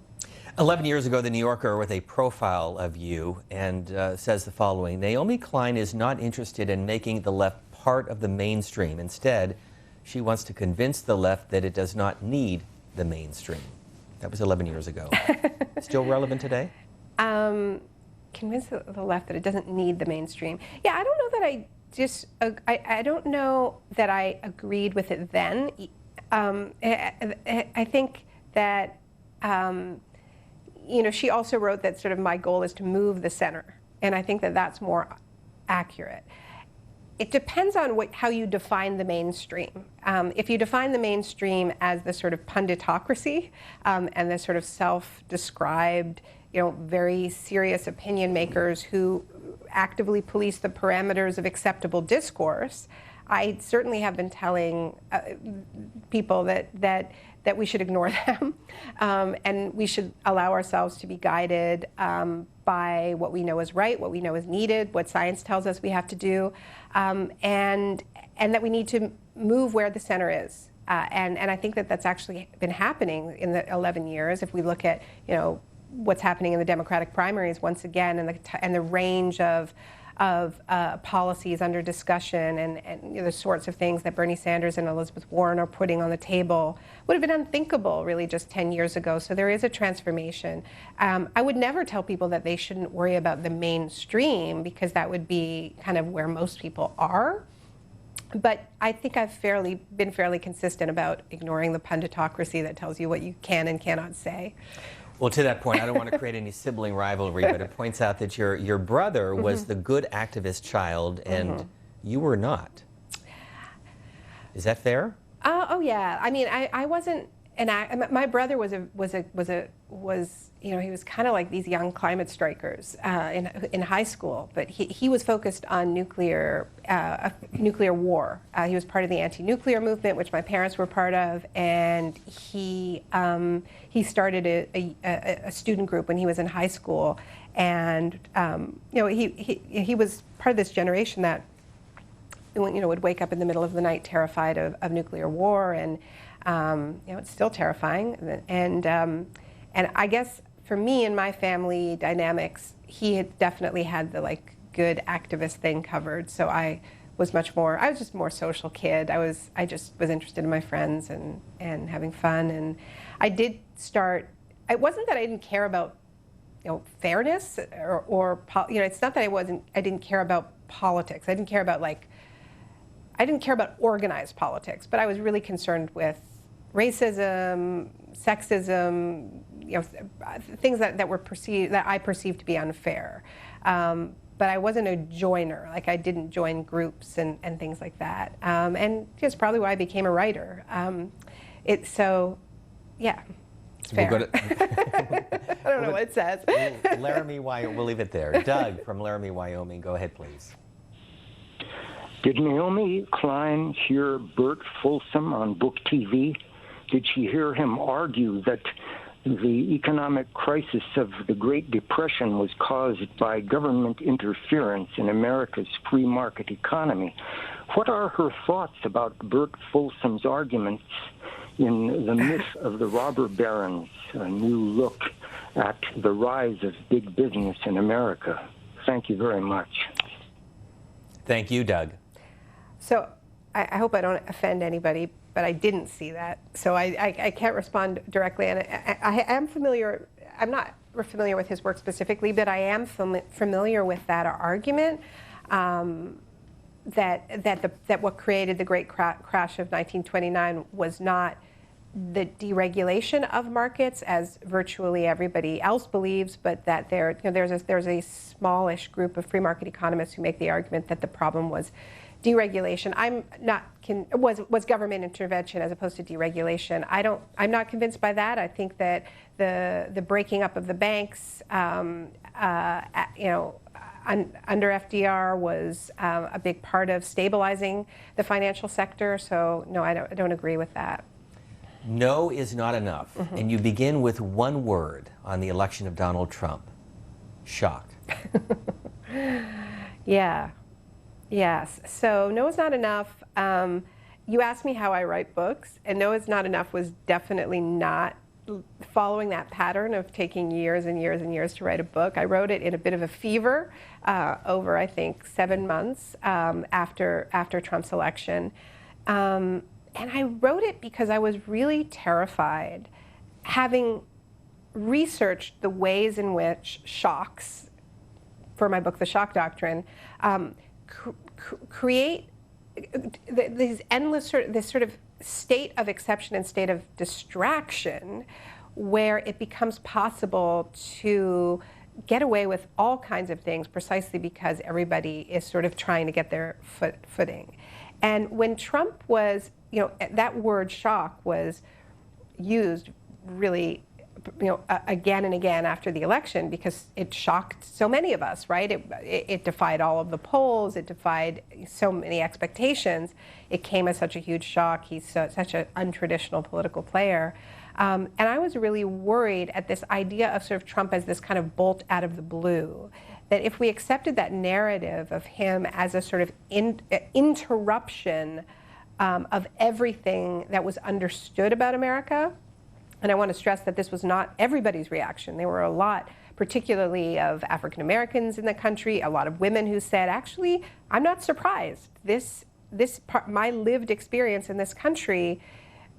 11 years ago, The New Yorker with a profile of you and says the following: Naomi Klein is not interested in making the left part of the mainstream. Instead, she wants to convince the left that it does not need the mainstream. That was 11 years ago. Still relevant today? Convince the left that it doesn't need the mainstream. Yeah, I don't know that I don't know that I agreed with it then. I think that, she also wrote that sort of my goal is to move the center. And I think that that's more accurate. It depends on how you define the mainstream. If you define the mainstream as the sort of punditocracy and the sort of self-described, very serious opinion makers who actively police the parameters of acceptable discourse, I certainly have been telling people that we should ignore them and we should allow ourselves to be guided by what we know is right, what we know is needed, what science tells us we have to do, and that we need to move where the center is. And I think that that's actually been happening in the 11 years. If we look at what's happening in the Democratic primaries once again, and the range of policies under discussion and the sorts of things that Bernie Sanders and Elizabeth Warren are putting on the table would have been unthinkable really just 10 years ago. So there is a transformation. I would never tell people that they shouldn't worry about the mainstream, because that would be kind of where most people are. But I think I've been fairly consistent about ignoring the punditocracy that tells you what you can and cannot say. Well, to that point, I don't want to create any sibling rivalry, but it points out that your brother was the good activist child, and you were not. Is that fair? Oh yeah. I mean, I wasn't my brother was he was kind of like these young climate strikers in high school, but he was focused on nuclear war. He was part of the anti-nuclear movement, which my parents were part of, and he started a student group when he was in high school, and he was part of this generation that would wake up in the middle of the night terrified of nuclear war, and It's still terrifying, and I guess for me and my family dynamics, he had definitely had the good activist thing covered. So I was just more social kid. I just was interested in my friends and having fun, and I did start. It wasn't that I didn't care about fairness or it's not that I didn't care about politics. I didn't care about organized politics, but I was really concerned with racism, sexism, things that I perceived to be unfair. But I wasn't a joiner. I didn't join groups and things like that. And it's probably why I became a writer. It's fair. I don't know what it says. Laramie, Wyoming. We'll leave it there. Doug from Laramie, Wyoming. Go ahead, please. Did Naomi Klein hear Bert Folsom on Book TV? Did she hear him argue that the economic crisis of the Great Depression was caused by government interference in America's free market economy? What are her thoughts about Bert Folsom's arguments in The Myth of the Robber Barons, a new look at the rise of big business in America? Thank you very much. Thank you, Doug. So I hope I don't offend anybody, but I didn't see that. So I can't respond directly. And I am familiar, I'm not familiar with his work specifically, but I am familiar with that argument that what created the great crash of 1929 was not the deregulation of markets, as virtually everybody else believes, but that there's a smallish group of free market economists who make the argument that the problem was deregulation. Was government intervention as opposed to deregulation. I'm not convinced by that. I think that the breaking up of the banks, under FDR was a big part of stabilizing the financial sector. So no, I don't agree with that. No is not enough. Mm-hmm. And you begin with one word on the election of Donald Trump: shock. Yeah. Yes. So no is not enough. You asked me how I write books, and no is not enough was definitely not following that pattern of taking years and years and years to write a book. I wrote it in a bit of a fever over, I think, 7 months after Trump's election. And I wrote it because I was really terrified, having researched the ways in which shocks, for my book, The Shock Doctrine, create these endless this sort of state of exception and state of distraction, where it becomes possible to get away with all kinds of things precisely because everybody is sort of trying to get their footing. And when Trump was, that word shock was used really, again and again after the election because it shocked so many of us, right? It defied all of the polls. It defied so many expectations. It came as such a huge shock. He's such an untraditional political player. And I was really worried at this idea of sort of Trump as this kind of bolt out of the blue, that if we accepted that narrative of him as a sort of interruption of everything that was understood about America. And I want to stress that this was not everybody's reaction. There were a lot, particularly of African Americans in the country, a lot of women who said, actually, I'm not surprised. My lived experience in this country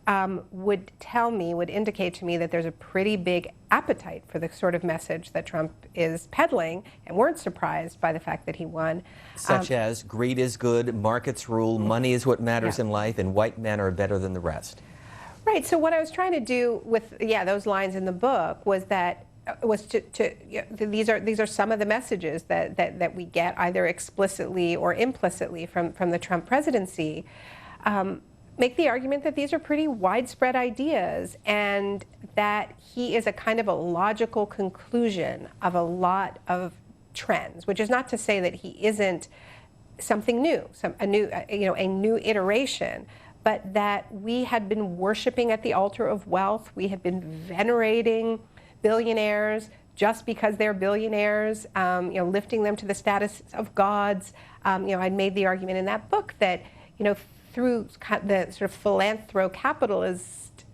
would indicate to me that there's a pretty big appetite for the sort of message that Trump is peddling, and weren't surprised by the fact that he won. Such as greed is good, markets rule, money is what matters in life, and white men are better than the rest. Right. So what I was trying to do with those lines in the book was these are some of the messages that we get either explicitly or implicitly from the Trump presidency. Make the argument that these are pretty widespread ideas and that he is a kind of a logical conclusion of a lot of trends, which is not to say that he isn't something new, a new iteration, but that we had been worshiping at the altar of wealth. We had been venerating billionaires just because they're billionaires, lifting them to the status of gods. I made the argument in that book that, through the sort of philanthro-capitalist,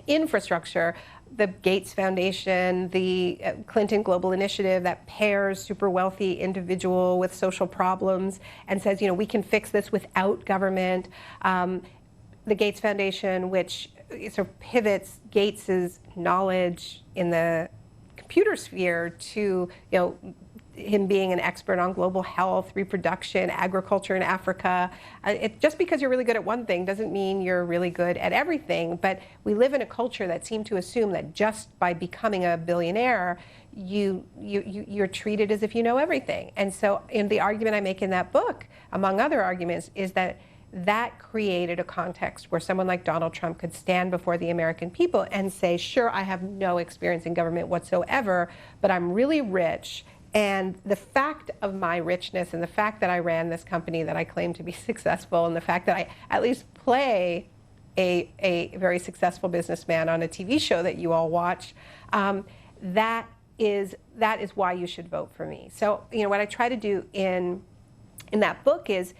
infrastructure, the Gates Foundation, the Clinton Global Initiative that pairs super wealthy individual with social problems and says, we can fix this without government. The Gates Foundation, which sort of pivots Gates's knowledge in the computer sphere to, him being an expert on global health, reproduction, agriculture in Africa. Just because you're really good at one thing doesn't mean you're really good at everything. But we live in a culture that seems to assume that just by becoming a billionaire, you're treated as if you know everything. And so, the argument I make in that book, among other arguments, is that created a context where someone like Donald Trump could stand before the American people and say, sure, I have no experience in government whatsoever, but I'm really rich. And the fact of my richness and the fact that I ran this company that I claim to be successful, and the fact that I at least play a very successful businessman on a TV show that you all watch, that is why you should vote for me. So, what I try to do in that book is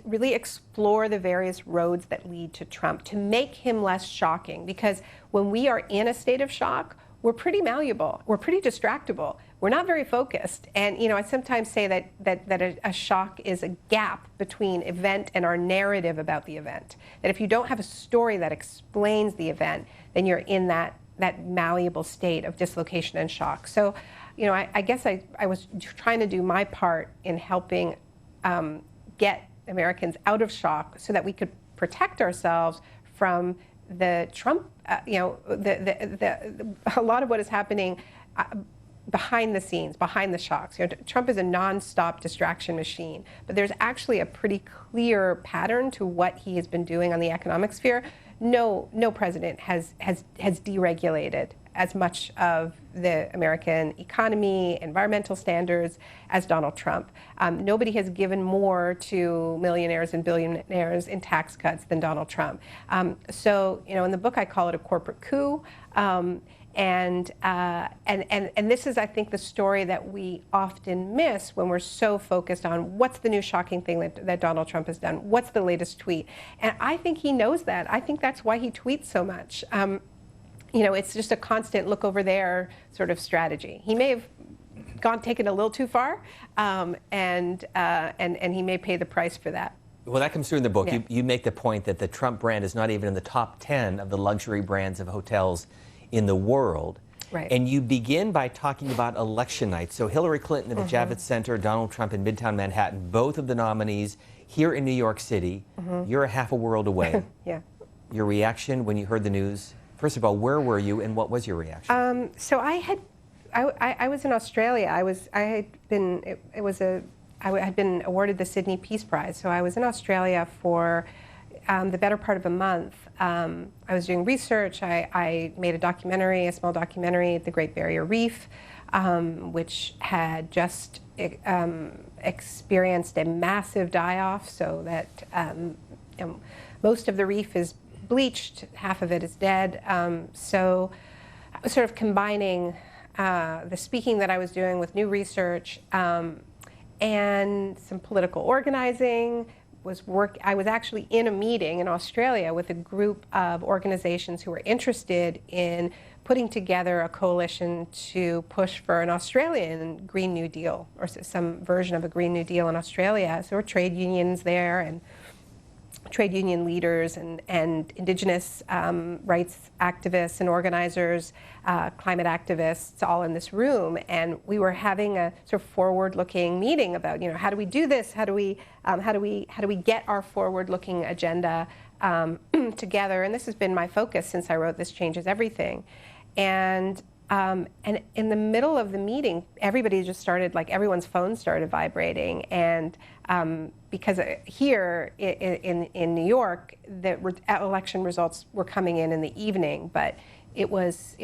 really explore the various roads that lead to Trump to make him less shocking. Because when we are in a state of shock, we're pretty malleable, we're pretty distractible, we're not very focused. And I sometimes say that a shock is a gap between event and our narrative about the event. That if you don't have a story that explains the event, then you're in that malleable state of dislocation and shock. So, I guess I was trying to do my part in helping get Americans out of shock so that we could protect ourselves from the Trump, a lot of what is happening behind the scenes, behind the shocks. Trump is a nonstop distraction machine, but there's actually a pretty clear pattern to what he has been doing on the economic sphere. No president has deregulated as much of the American economy, environmental standards as Donald Trump. Nobody has given more to millionaires and billionaires in tax cuts than Donald Trump. So, in the book I call it a corporate coup. And this is, I think, the story that we often miss when we're so focused on what's the new shocking thing that Donald Trump has done, what's the latest tweet. And I think he knows that. I think that's why he tweets so much. It's just a constant look over there sort of strategy. He may have taken a little too far, and he may pay the price for that. Well, that comes through in the book. Yeah. You make the point that the Trump brand is not even in the top 10 of the luxury brands of hotels in the world. Right. And you begin by talking about election night. So Hillary Clinton at the Javits Center, Donald Trump in Midtown Manhattan, both of the nominees here in New York City. You're a half a world away. Yeah. Your reaction when you heard the news? First of all, where were you and what was your reaction? So I was in Australia. I had been awarded the Sydney Peace Prize. So I was in Australia for the better part of a month. I was doing research. I made a small documentary at the Great Barrier Reef, which had just experienced a massive die-off, so that most of the reef is bleached, half of it is dead. So I was sort of combining the speaking that I was doing with new research and some political organizing. I was actually in a meeting in Australia with a group of organizations who were interested in putting together a coalition to push for an Australian Green New Deal, or some version of a Green New Deal in Australia. So there were trade unions there, and trade union leaders and Indigenous rights activists and organizers, climate activists, all in this room, and we were having a sort of forward-looking meeting about, how do we do this? How do we get our forward-looking agenda together? And this has been my focus since I wrote This Changes Everything. And in the middle of the meeting, everybody just started, everyone's phone started vibrating, and because here in New York, the election results were coming in the evening, but it was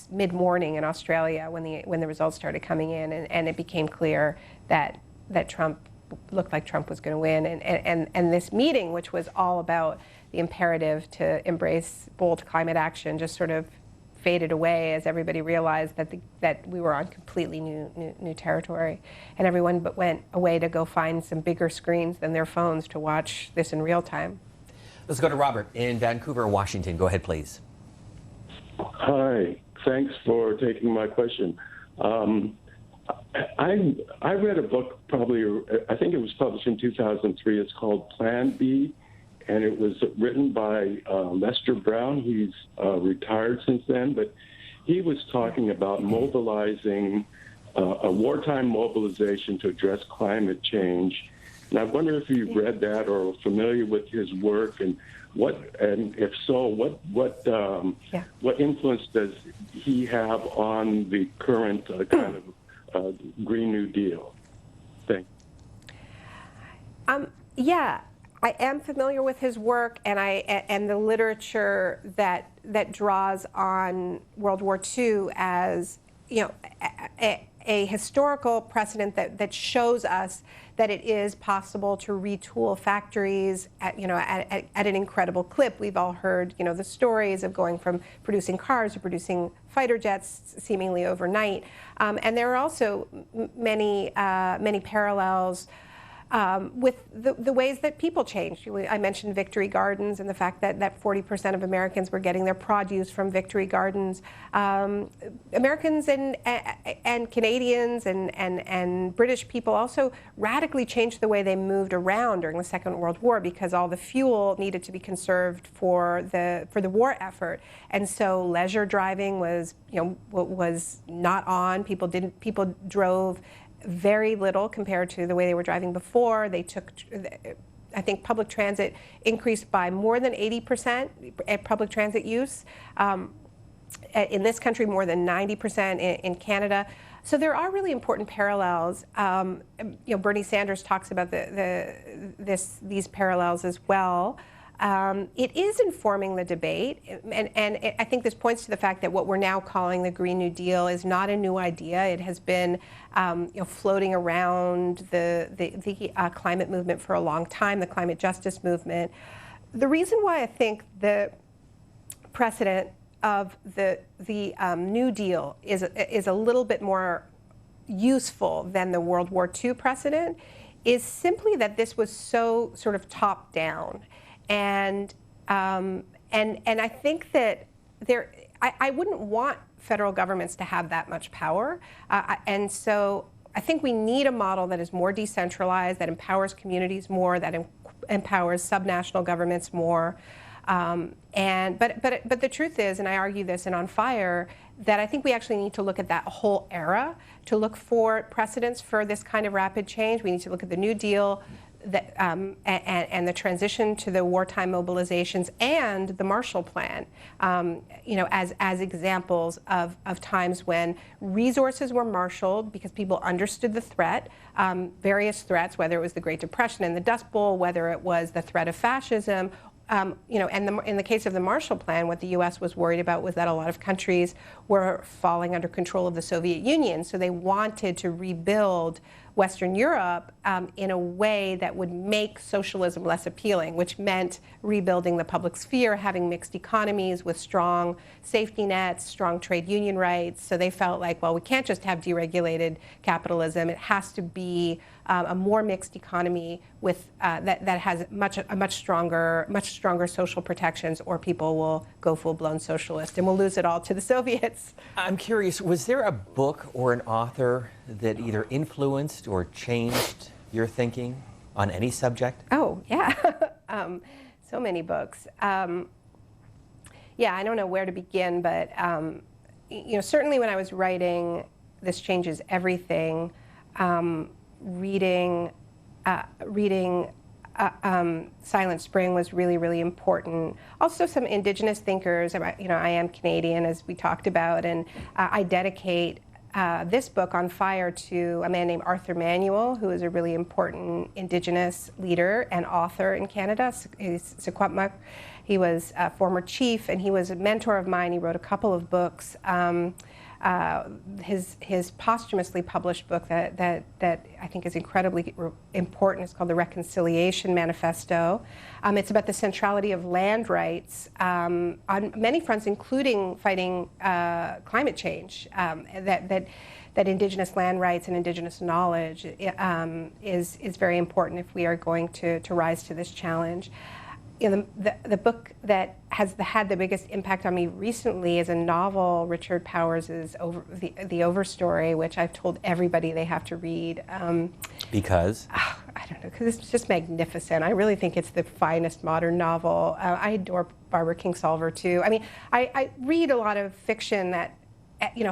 mid-morning in Australia when the results started coming in, and it became clear that Trump looked like Trump was going to win, and this meeting, which was all about the imperative to embrace bold climate action, just sort of faded away as everybody realized that we were on completely new territory, and everyone but went away to go find some bigger screens than their phones to watch this in real time. Let's go to Robert in Vancouver, Washington. Go ahead, please. Hi, thanks for taking my question. I read a book I think it was published in 2003. It's called Plan B, and it was written by Lester Brown. He's retired since then, but he was talking about mobilizing a wartime mobilization to address climate change. And I wonder if you read that or are familiar with his work, and if so, what influence does he have on the current kind of Green New Deal? Thanks. Yeah, I am familiar with his work, and the literature that draws on World War II as, you know, a historical precedent that shows us that it is possible to retool factories at an incredible clip. We've all heard, you know, the stories of going from producing cars to producing fighter jets seemingly overnight. And there are also many parallels with the ways that people changed. I mentioned Victory Gardens and the fact that 40% of Americans were getting their produce from Victory Gardens. Americans and Canadians and British people also radically changed the way they moved around during the Second World War, because all the fuel needed to be conserved for the war effort. And so leisure driving was not on. People drove very little compared to the way they were driving before. I think public transit increased by more than 80% at public transit use. In this country, more than 90% in Canada. So there are really important parallels. Bernie Sanders talks about these parallels as well. It is informing the debate, and I think this points to the fact that what we're now calling the Green New Deal is not a new idea. It has been floating around the climate movement for a long time, the climate justice movement. The reason why I think the precedent of the New Deal is a little bit more useful than the World War II precedent is simply that this was so sort of top down. And I think that I wouldn't want federal governments to have that much power. And so I think we need a model that is more decentralized, that empowers communities more, that empowers subnational governments more. But the truth is, and I argue this in On Fire, that I think we actually need to look at that whole era to look for precedents for this kind of rapid change. We need to look at the New Deal, and the transition to the wartime mobilizations and the Marshall Plan, as examples of times when resources were marshaled because people understood the threat, various threats, whether it was the Great Depression and the Dust Bowl, whether it was the threat of fascism. And in the case of the Marshall Plan, what the U.S. was worried about was that a lot of countries were falling under control of the Soviet Union, so they wanted to rebuild Western Europe in a way that would make socialism less appealing, which meant rebuilding the public sphere, having mixed economies with strong safety nets, strong trade union rights. So they felt like, well, we can't just have deregulated capitalism. It has to be a more mixed economy with that has much stronger social protections, or people will go full-blown socialist and we'll lose it all to the Soviets. I'm curious, was there a book or an author that either influenced or changed your thinking on any subject? Oh, yeah. So many books. Yeah, I don't know where to begin, but certainly when I was writing This Changes Everything, reading Silent Spring was really, really important. Also some indigenous thinkers. I am Canadian, as we talked about, and I dedicate this book, On Fire, to a man named Arthur Manuel, who is a really important indigenous leader and author in Canada. He's Secwepemc. He was a former chief, and he was a mentor of mine. He wrote a couple of books. his posthumously published book that I think is incredibly important. It's called The Reconciliation Manifesto. It's about the centrality of land rights on many fronts, including fighting climate change. That indigenous land rights and indigenous knowledge is very important if we are going to rise to this challenge. The book that has had the biggest impact on me recently is a novel, Richard Powers' The Overstory, which I've told everybody they have to read. Because? I don't know, because it's just magnificent. I really think it's the finest modern novel. I adore Barbara Kingsolver too. I mean, I read a lot of fiction that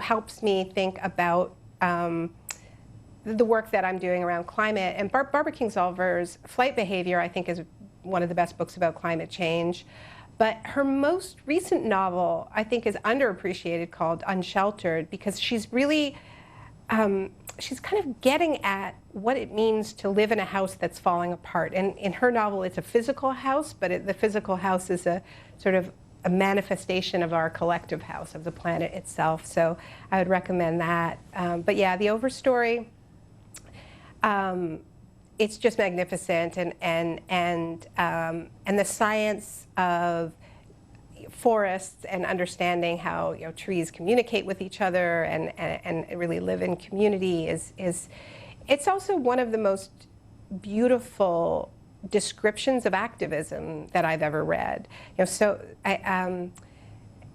helps me think about the work that I'm doing around climate. And Barbara Kingsolver's Flight Behavior, I think, is one of the best books about climate change. But her most recent novel, I think, is underappreciated, called Unsheltered, because she's really, she's kind of getting at what it means to live in a house that's falling apart. And in her novel, it's a physical house, but the physical house is a sort of a manifestation of our collective house, of the planet itself. So I would recommend that. But yeah, The Overstory, it's just magnificent, and the science of forests and understanding how trees communicate with each other and really live in community is it's also one of the most beautiful descriptions of activism that I've ever read. So I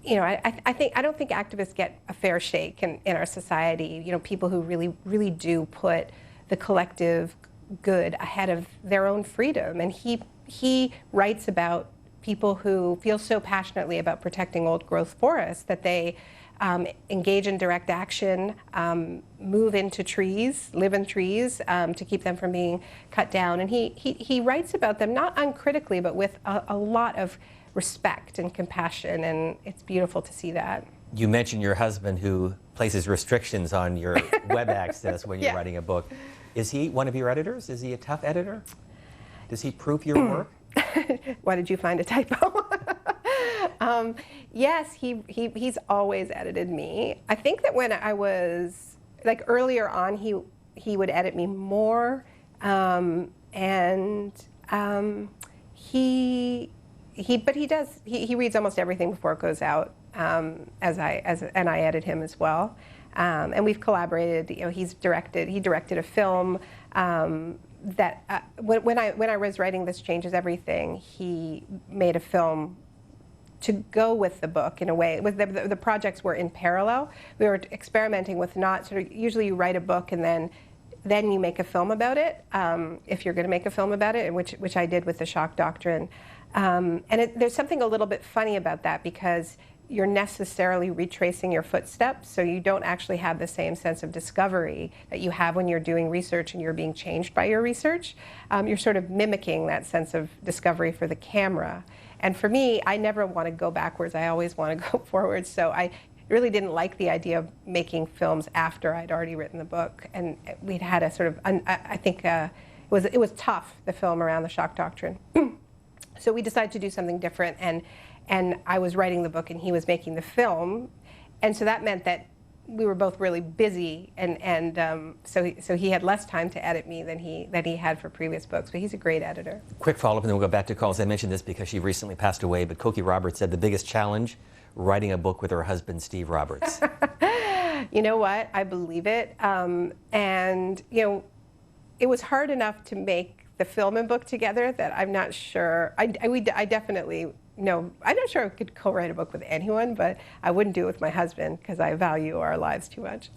don't think activists get a fair shake in our society. People who really do put the collective good ahead of their own freedom. And he writes about people who feel so passionately about protecting old growth forests that they engage in direct action, move into trees, live in trees to keep them from being cut down. And he writes about them not uncritically, but with a lot of respect and compassion, and it's beautiful to see that. You mentioned your husband, who places restrictions on your web access when you're writing a book. Is he one of your editors? Is he a tough editor? Does he proof your work? Why did you find a typo? Yes, he's always edited me. I think that when I was, earlier on, he would edit me more, but he reads almost everything before it goes out, and I edit him as well. And we've collaborated. He directed a film that when I was writing This Changes Everything, he made a film to go with the book in a way. The projects were in parallel. We were experimenting with not sort of, usually you write a book and then you make a film about it, if you're going to make a film about it, which I did with The Shock Doctrine. And there's something a little bit funny about that, because you're necessarily retracing your footsteps, so you don't actually have the same sense of discovery that you have when you're doing research and you're being changed by your research. You're sort of mimicking that sense of discovery for the camera. And for me, I never want to go backwards. I always want to go forwards. So I really didn't like the idea of making films after I'd already written the book. And we'd had a sort of, I think it was tough, the film around The Shock Doctrine. So we decided to do something different, and I was writing the book and he was making the film. And so that meant that we were both really busy, and so he had less time to edit me than he had for previous books, but he's a great editor. Quick follow-up, and then we'll go back to calls. I mentioned this because she recently passed away, but Cokie Roberts said the biggest challenge, writing a book with her husband, Steve Roberts. You know what? I believe it. And it was hard enough to make the film and book together that I'm not sure. I definitely. No, I'm not sure I could co-write a book with anyone, but I wouldn't do it with my husband because I value our lives too much.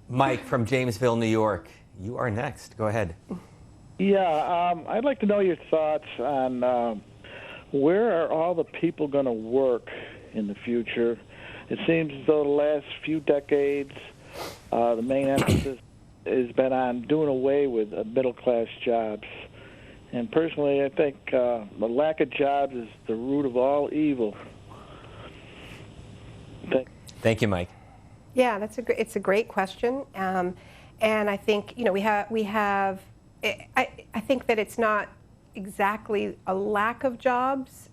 Mike from Jamesville, New York, you are next. Go ahead. Yeah, I'd like to know your thoughts on where are all the people going to work in the future? It seems as though the last few decades, the main emphasis has been on doing away with middle-class jobs. And personally, I think the lack of jobs is the root of all evil. Thank you, Mike. Yeah, it's a great question, and I think we have. I think that it's not exactly a lack of jobs.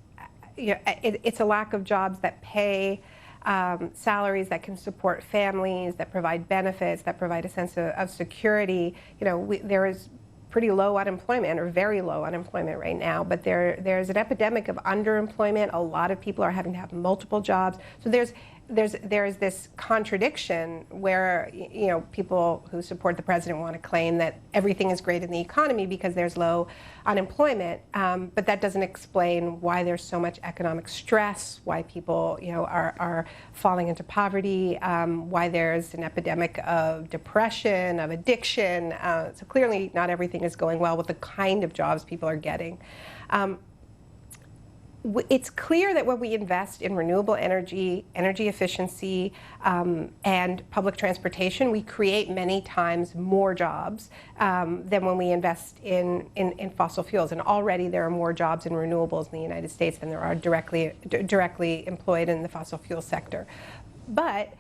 It's a lack of jobs that pay salaries that can support families, that provide benefits, that provide a sense of security. There is pretty low unemployment, or very low unemployment right now, but there's an epidemic of underemployment. A lot of people are having to have multiple jobs. So there's this contradiction where people who support the president want to claim that everything is great in the economy because there's low unemployment, but that doesn't explain why there's so much economic stress, why people are falling into poverty, why there's an epidemic of depression, of addiction. So clearly not everything is going well with the kind of jobs people are getting. It's clear that when we invest in renewable energy, energy efficiency, and public transportation, we create many times more jobs than when we invest in fossil fuels. And already there are more jobs in renewables in the United States than there are directly employed in the fossil fuel sector. But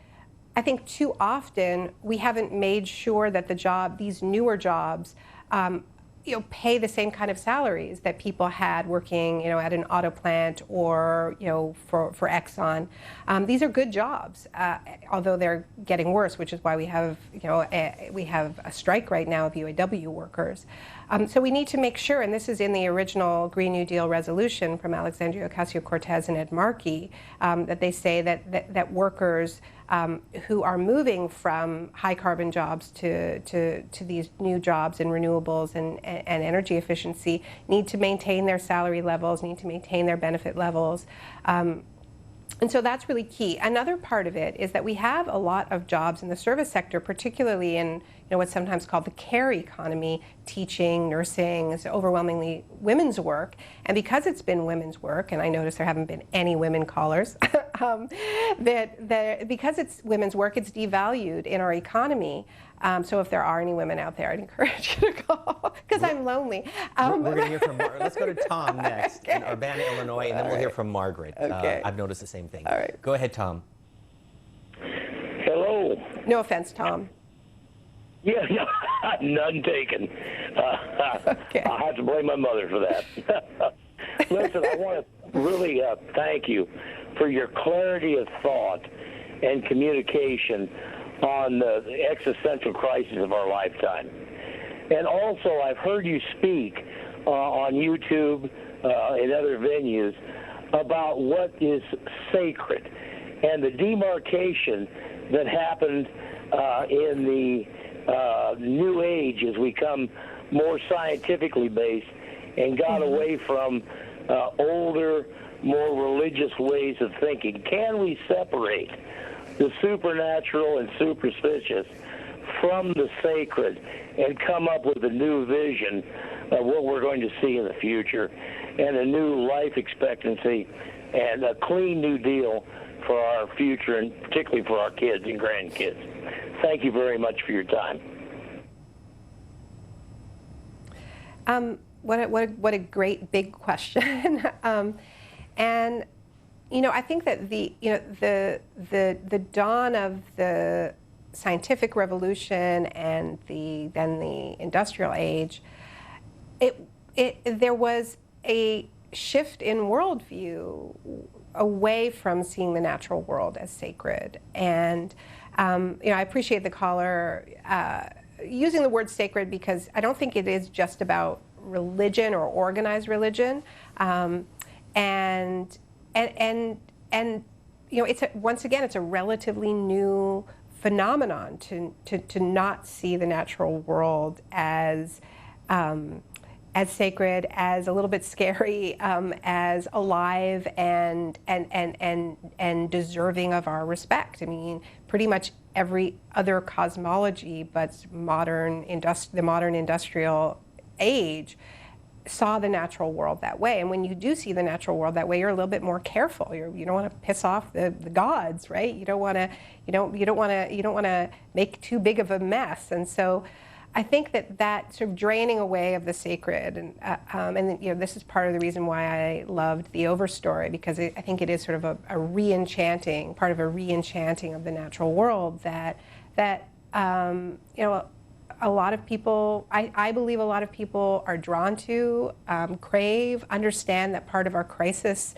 I think too often we haven't made sure that these newer jobs pay the same kind of salaries that people had working, at an auto plant or, for Exxon. These are good jobs, although they're getting worse, which is why we have, we have a strike right now of UAW workers. So we need to make sure, and this is in the original Green New Deal resolution from Alexandria Ocasio-Cortez and Ed Markey, that they say that workers who are moving from high carbon jobs to these new jobs in renewables and energy efficiency need to maintain their salary levels, need to maintain their benefit levels. And so that's really key. Another part of it is that we have a lot of jobs in the service sector, particularly in what's sometimes called the care economy, teaching, nursing. It's overwhelmingly women's work. And because it's been women's work, and I notice there haven't been any women callers, because it's women's work, it's devalued in our economy. So if there are any women out there, I'd encourage you to call, because I'm lonely. We're going to hear from let's go to Tom next in Urbana, Illinois, and then we'll hear from Margaret. Okay. I've noticed the same thing. All right. Go ahead, Tom. Hello. No offense, Tom. Yeah, none taken. Okay. I'll have to blame my mother for that. Listen, I want to really thank you for your clarity of thought and communication on the existential crisis of our lifetime. And also, I've heard you speak on YouTube and other venues about what is sacred and the demarcation that happened in the new age as we come more scientifically based and got away from older, more religious ways of thinking. Can we separate the supernatural and superstitious from the sacred and come up with a new vision of what we're going to see in the future and a new life expectancy and a clean new deal for our future and particularly for our kids and grandkids? Thank you very much for your time. What a great big question. And I think that the dawn of the scientific revolution and then the industrial age, there was a shift in worldview away from seeing the natural world as sacred. And I appreciate the caller using the word sacred, because I don't think it is just about religion or organized religion. And once again, it's a relatively new phenomenon to not see the natural world as sacred, as a little bit scary, as alive and deserving of our respect. I mean, pretty much every other cosmology, but the modern industrial age, saw the natural world that way. And when you do see the natural world that way, you're a little bit more careful. You don't want to piss off the gods, right? You don't want to make too big of a mess. And so I think that sort of draining away of the sacred, and this is part of the reason why I loved the Overstory, because I think it is sort of a re-enchanting, part of a re-enchanting of the natural world that a lot of people, I believe a lot of people are drawn to, crave, understand that part of our crisis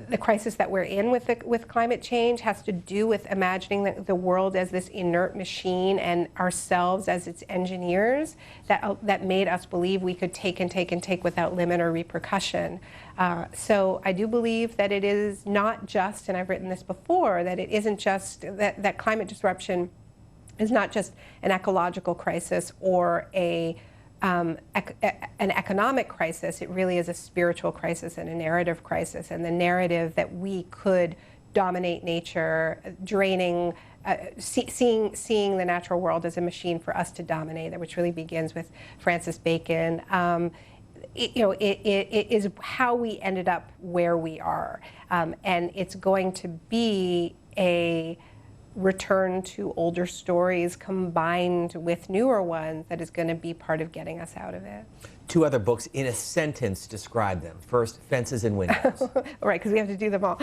the crisis that we're in with climate change has to do with imagining the world as this inert machine and ourselves as its engineers that made us believe we could take and take and take without limit or repercussion. So I do believe that it is not just, and I've written this before, that it isn't just, that climate disruption is not just an ecological crisis or an economic crisis. It really is a spiritual crisis and a narrative crisis, and the narrative that we could dominate nature, draining, seeing the natural world as a machine for us to dominate, which really begins with Francis Bacon. It is how we ended up where we are, and it's going to be a return to older stories combined with newer ones that is going to be part of getting us out of it. Two other books, in a sentence, describe them. First, Fences and Windows. Right, because we have to do them all.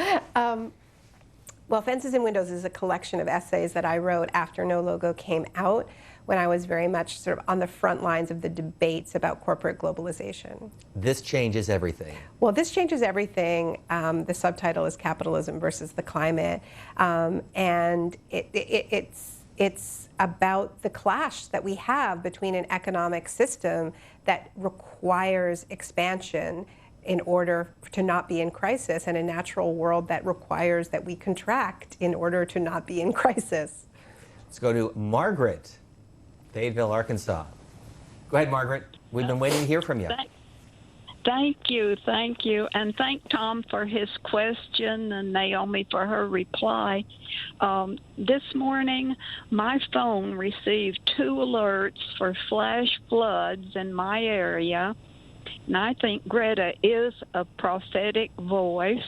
Well, Fences and Windows is a collection of essays that I wrote after No Logo came out, when I was very much sort of on the front lines of the debates about corporate globalization. This changes everything. Well, this changes everything. The subtitle is Capitalism versus the Climate, and it's about the clash that we have between an economic system that requires expansion in order to not be in crisis, and a natural world that requires that we contract in order to not be in crisis. Let's go to Margaret, Fayetteville, Arkansas. Go ahead, Margaret. We've been waiting to hear from you. Thank you. And thank Tom for his question and Naomi for her reply. This morning, my phone received 2 alerts for flash floods in my area. And I think Greta is a prophetic voice.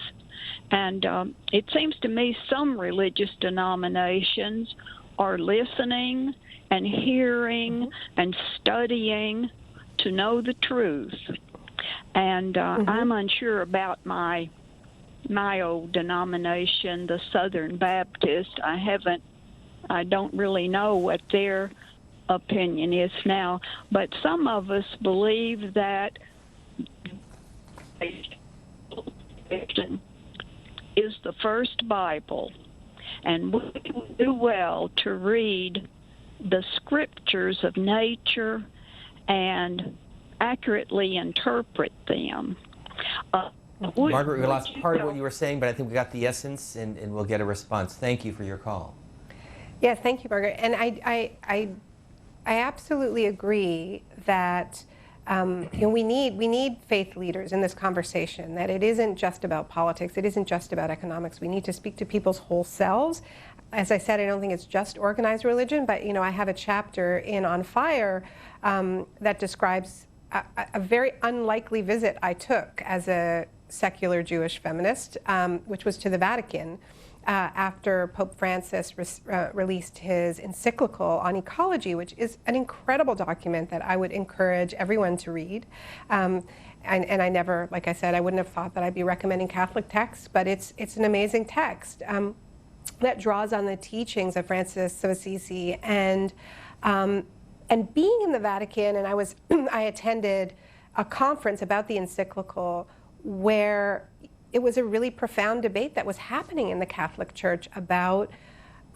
And it seems to me some religious denominations are listening and hearing and studying to know the truth. And I'm unsure about my old denomination, the Southern Baptist. I don't really know what their opinion is now, but some of us believe that is the first Bible, and we do well to read the scriptures of nature and accurately interpret them. Margaret, we lost part of what you were saying, but I think we got the essence, and we'll get a response. Thank you for your call. Yes, thank you, Margaret. And I absolutely agree that we need faith leaders in this conversation, that it isn't just about politics, it isn't just about economics. We need to speak to people's whole selves. As I said, I don't think it's just organized religion, but I have a chapter in On Fire that describes a very unlikely visit I took as a secular Jewish feminist, which was to the Vatican after Pope Francis released his encyclical on ecology, which is an incredible document that I would encourage everyone to read. And I never, like I said, I wouldn't have thought that I'd be recommending Catholic texts, but it's an amazing text that draws on the teachings of Francis of Assisi. And being in the Vatican, and I attended a conference about the encyclical where it was a really profound debate that was happening in the Catholic Church about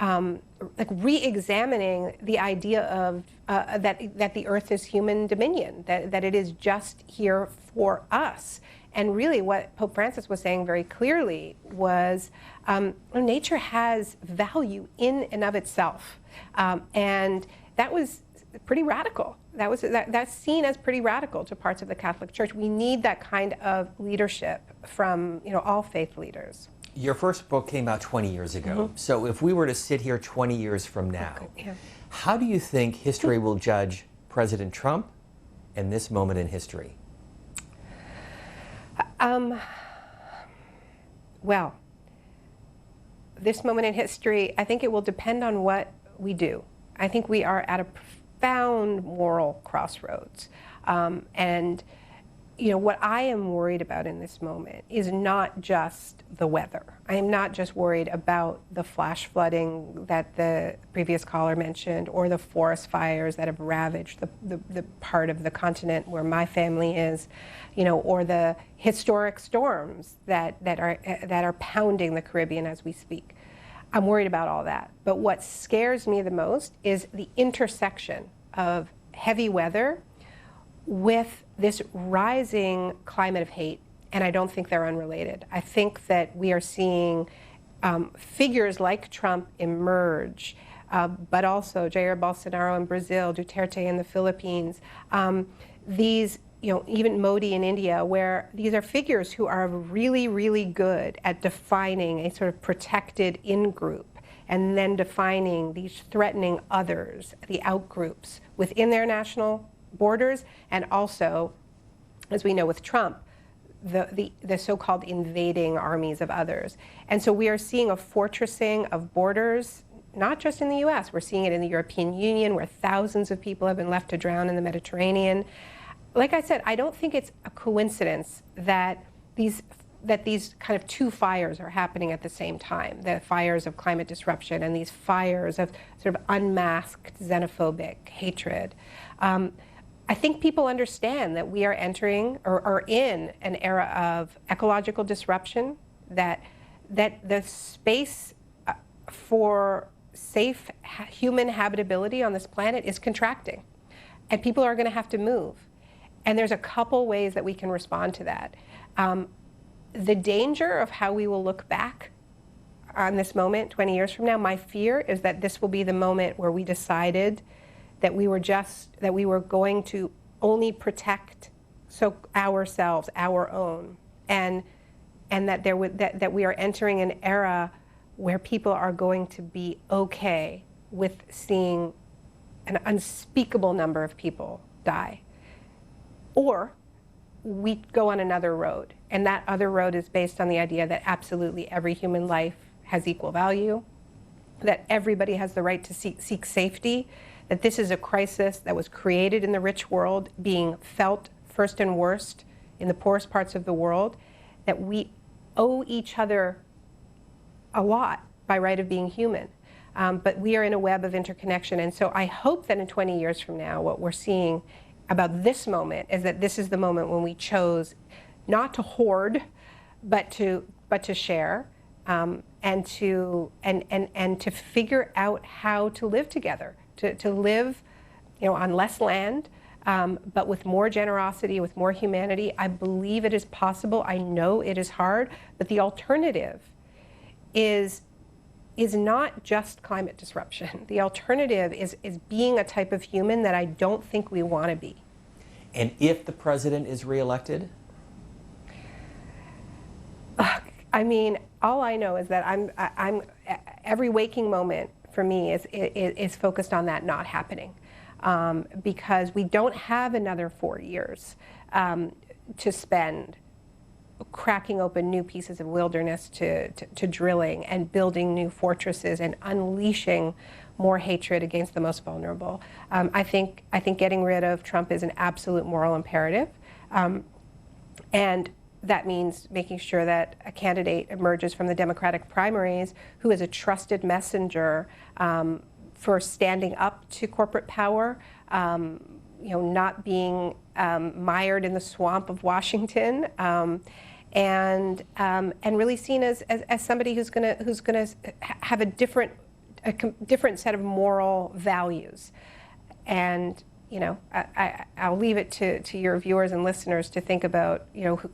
re-examining the idea of that the earth is human dominion, that it is just here for us. And really what Pope Francis was saying very clearly was nature has value in and of itself. And that was pretty radical. That's seen as pretty radical to parts of the Catholic Church. We need that kind of leadership from all faith leaders. Your first book came out 20 years ago. So if we were to sit here 20 years from now, how do you think history will judge President Trump and this moment in history? Well, this moment in history, I think it will depend on what we do. I think we are at a profound moral crossroads. And what I am worried about in this moment is not just the weather. I am not just worried about the flash flooding that the previous caller mentioned, or the forest fires that have ravaged the part of the continent where my family is, or the historic storms that are pounding the Caribbean as we speak. I'm worried about all that. But what scares me the most is the intersection of heavy weather with this rising climate of hate, and I don't think they're unrelated. I think that we are seeing figures like Trump emerge, but also Jair Bolsonaro in Brazil, Duterte in the Philippines, these, even Modi in India, where these are figures who are really, really good at defining a sort of protected in-group, and then defining these threatening others, the out-groups, within their national borders, and also, as we know with Trump, the so-called invading armies of others. And so we are seeing a fortressing of borders, not just in the US, we're seeing it in the European Union, where thousands of people have been left to drown in the Mediterranean. Like I said, I don't think it's a coincidence that these kind of two fires are happening at the same time, the fires of climate disruption and these fires of sort of unmasked xenophobic hatred. I think people understand that we are entering or are in an era of ecological disruption, that the space for safe human habitability on this planet is contracting, and people are going to have to move. And there's a couple ways that we can respond to that. The danger of how we will look back on this moment 20 years from now, my fear is that this will be the moment where we decided that we were going to only protect ourselves, our own, and that we are entering an era where people are going to be okay with seeing an unspeakable number of people die. Or we go on another road, and that other road is based on the idea that absolutely every human life has equal value, that everybody has the right to seek safety, that this is a crisis that was created in the rich world, being felt first and worst in the poorest parts of the world, that we owe each other a lot by right of being human. But we are in a web of interconnection, and so I hope that in 20 years from now, what we're seeing about this moment is that this is the moment when we chose not to hoard, but to share, and to figure out how to live together, to live, on less land, but with more generosity, with more humanity. I believe it is possible. I know it is hard, but the alternative is not just climate disruption. The alternative is being a type of human that I don't think we want to be. And if the president is reelected? I mean, all I know is that I'm every waking moment for me is focused on that not happening, because we don't have another 4 years to spend cracking open new pieces of wilderness to drilling and building new fortresses and unleashing more hatred against the most vulnerable. I think getting rid of Trump is an absolute moral imperative, and that means making sure that a candidate emerges from the Democratic primaries who is a trusted messenger for standing up to corporate power, not being mired in the swamp of Washington, and really seen as somebody who's gonna have a different set of moral values. And I'll leave it to your viewers and listeners to think about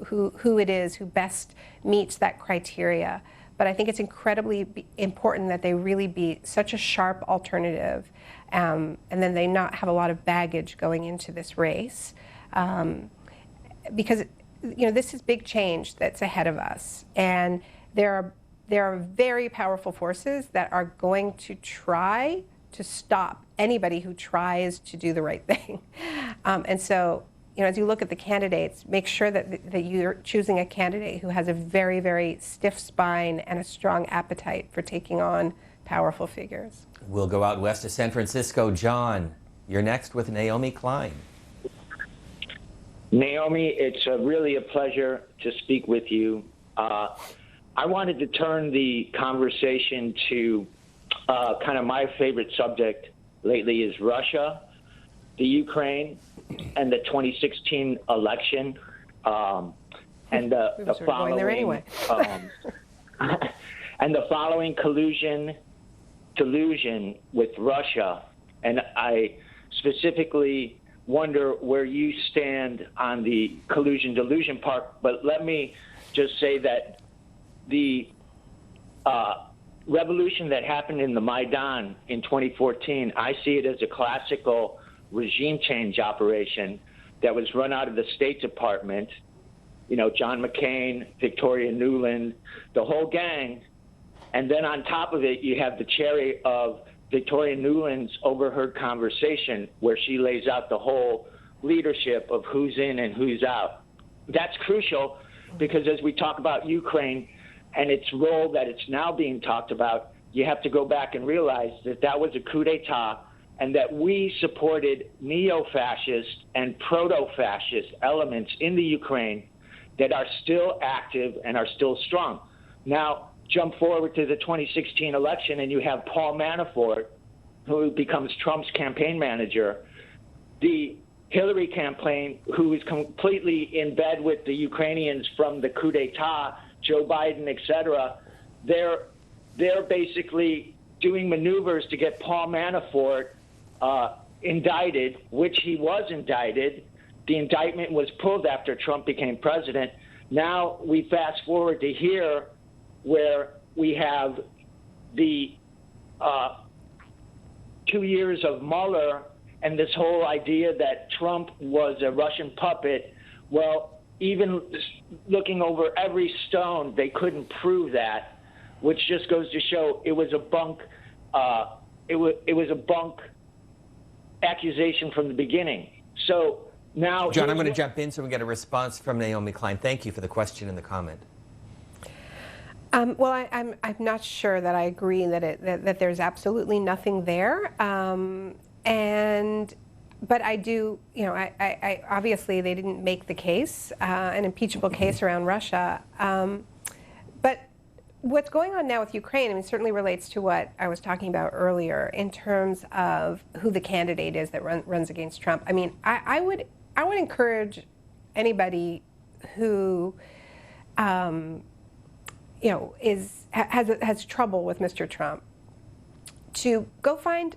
who it is who best meets that criteria. But I think it's incredibly important that they really be such a sharp alternative, and then they not have a lot of baggage going into this race, because this is big change that's ahead of us, and there are very powerful forces that are going to try to stop anybody who tries to do the right thing. And so, as you look at the candidates, make sure that you're choosing a candidate who has a very, very stiff spine and a strong appetite for taking on powerful figures. We'll go out west to San Francisco. John, you're next with Naomi Klein. Naomi, it's really a pleasure to speak with you. I wanted to turn the conversation to kind of my favorite subject lately is Russia, the Ukraine, and the 2016 election, and the following there anyway. And the following delusion with Russia. And I specifically wonder where you stand on the collusion delusion part. But let me just say that the revolution that happened in the Maidan in 2014, I see it as a classical regime change operation that was run out of the State Department. You know, John McCain, Victoria Nuland, the whole gang. And then on top of it, you have the cherry of Victoria Nuland's overheard conversation where she lays out the whole leadership of who's in and who's out. That's crucial because as we talk about Ukraine and its role that it's now being talked about, you have to go back and realize that that was a coup d'etat and that we supported neo-fascist and proto-fascist elements in the Ukraine that are still active and are still strong. Now, jump forward to the 2016 election and you have Paul Manafort, who becomes Trump's campaign manager, the Hillary campaign, who is completely in bed with the Ukrainians from the coup d'etat, Joe Biden, et cetera. They're basically doing maneuvers to get Paul Manafort indicted, which he was indicted. The indictment was pulled after Trump became president. Now we fast forward to here where we have the 2 years of Mueller and this whole idea that Trump was a Russian puppet. Well, even looking over every stone, they couldn't prove that, which just goes to show it was a bunk. It was a bunk accusation from the beginning. So now, John, I'm going to jump in so we get a response from Naomi Klein. Thank you for the question and the comment. Well, I'm not sure that I agree that there's absolutely nothing there, but I do, you know, I obviously they didn't make the case, an impeachable case around Russia, but what's going on now with Ukraine, I mean, certainly relates to what I was talking about earlier in terms of who the candidate is that runs against Trump. I mean, I would encourage anybody who you know, has trouble with Mr. Trump to go find